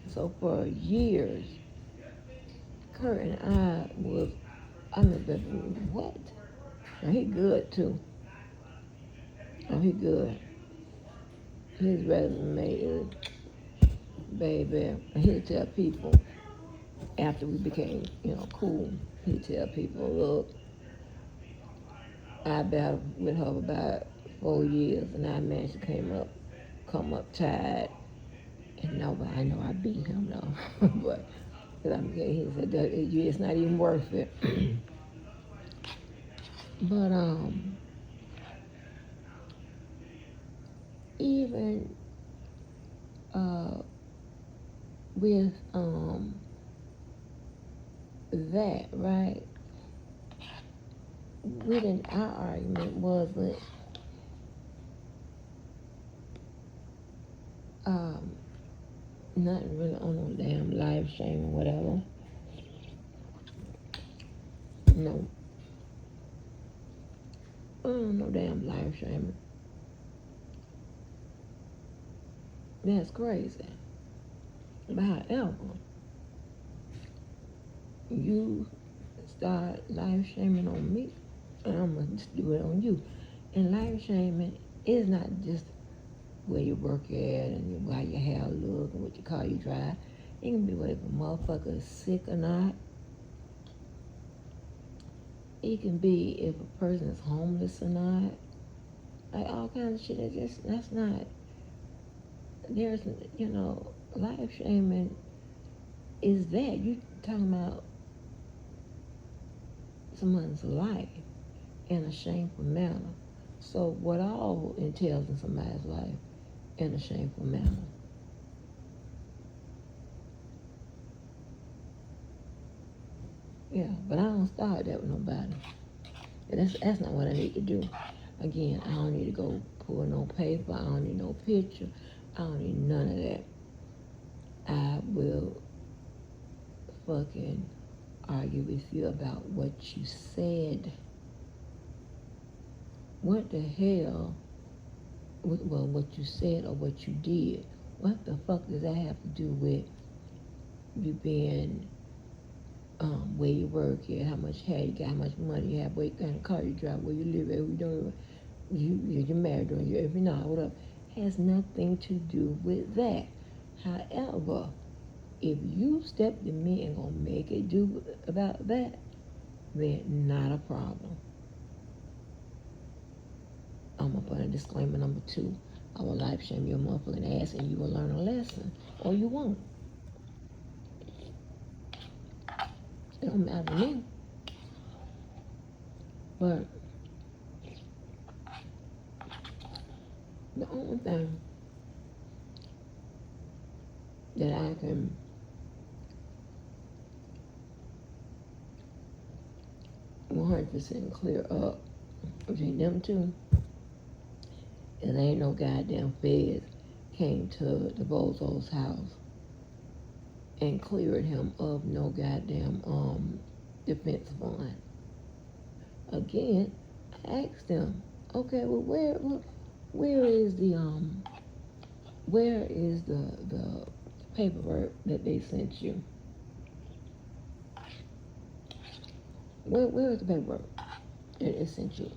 So for years, Kurt and I was, I mean, what? And he good too. Oh, he good. His resume is, baby, and he'd tell people after we became, cool, he'd tell people, look, I battled with her about 4 years, and I managed to come up tied, and nobody, I know I beat him though, but he said that it's not even worth it. But even with that, right? Our argument wasn't nothing really on no damn live stream or whatever. No. No damn live streaming. That's crazy. But however, you start live streaming on me, and I'm gonna just do it on you. And live streaming is not just where you work at and how your hair look and what your car you drive. It can be whether a motherfucker is sick or not. It can be if a person is homeless or not. Like all kinds of shit. That's not. There's, live streaming is that. You talking about someone's life in a shameful manner. So what all entails in somebody's life in a shameful manner? Yeah, but I don't start that with nobody. And that's not what I need to do. Again, I don't need to go pull no paper. I don't need no picture. I don't need none of that. I will fucking argue with you about what you said. What the hell, well, what you said or what you did, what the fuck does that have to do with you being where you work at, how much hair you got, how much money you have, what kind of car you drive, where you live at, who you don't, you're married or you're every night, whatever. Has nothing to do with that. However, if you step to me and gonna make it do about that, then not a problem. I'm gonna put a disclaimer number 2. I will live shame your motherfucking ass and you will learn a lesson, or you won't. It don't matter to me. But the only thing that I can %100% clear up between them two is ain't no goddamn feds came to the Bozo's house and cleared him of no goddamn defense fund. Again, I asked them, okay, well where is the paperwork that they sent you? Where is the paperwork that they sent you?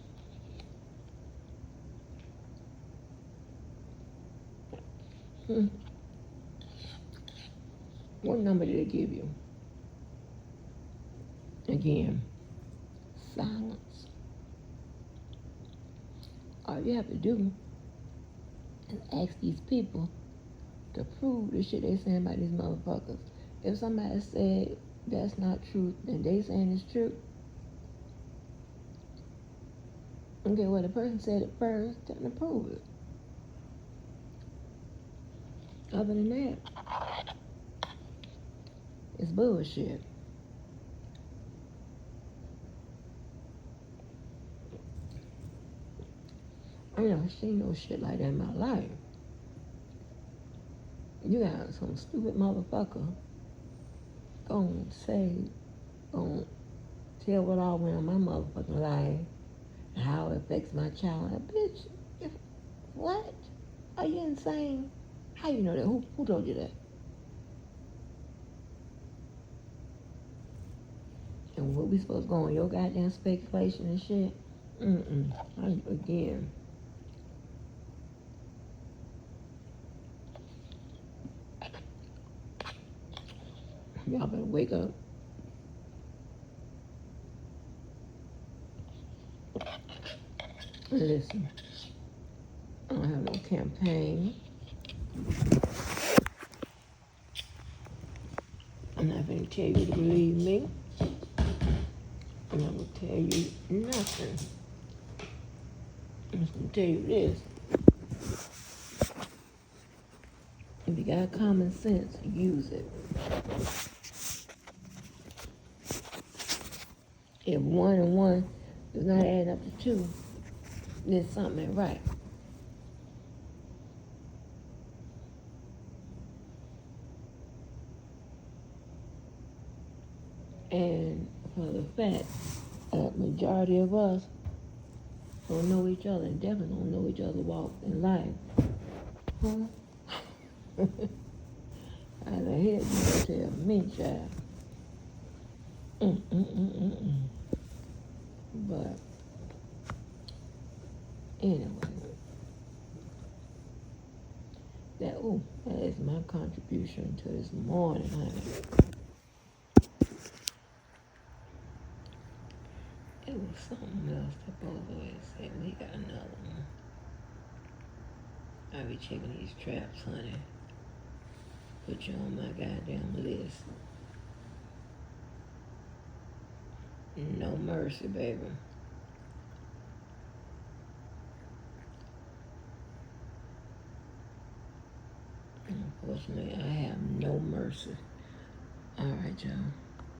What number did they give you? Again, silence. All you have to do is ask these people to prove the shit they saying about these motherfuckers. If somebody said that's not true, then they saying it's true. Okay, well, the person said it first, tell them to prove it. Other than that, it's bullshit. I never seen no shit like that in my life. You got some stupid motherfucker gonna tell what all went on my motherfucking life and how it affects my child. Like, bitch, what? Are you insane? How you know that? Who told you that? And what we supposed to go on your goddamn speculation and shit? Again. Y'all better wake up. Listen, I don't have no campaign. I'm not going to tell you to believe me. I'm not going to tell you nothing. I'm just going to tell you this. If you got common sense, use it. If 1 and 1 does not add up to 2, then something ain't right. And for the fact, a majority of us don't know each other and definitely don't know each other walk in life. Huh? I done hear you tell me, child. But anyway, that is my contribution to this morning, honey. It was something else to both of us said. We got another one. I be checking these traps, honey. Put you on my goddamn list. No mercy, baby. Unfortunately, I have no mercy. All right, y'all.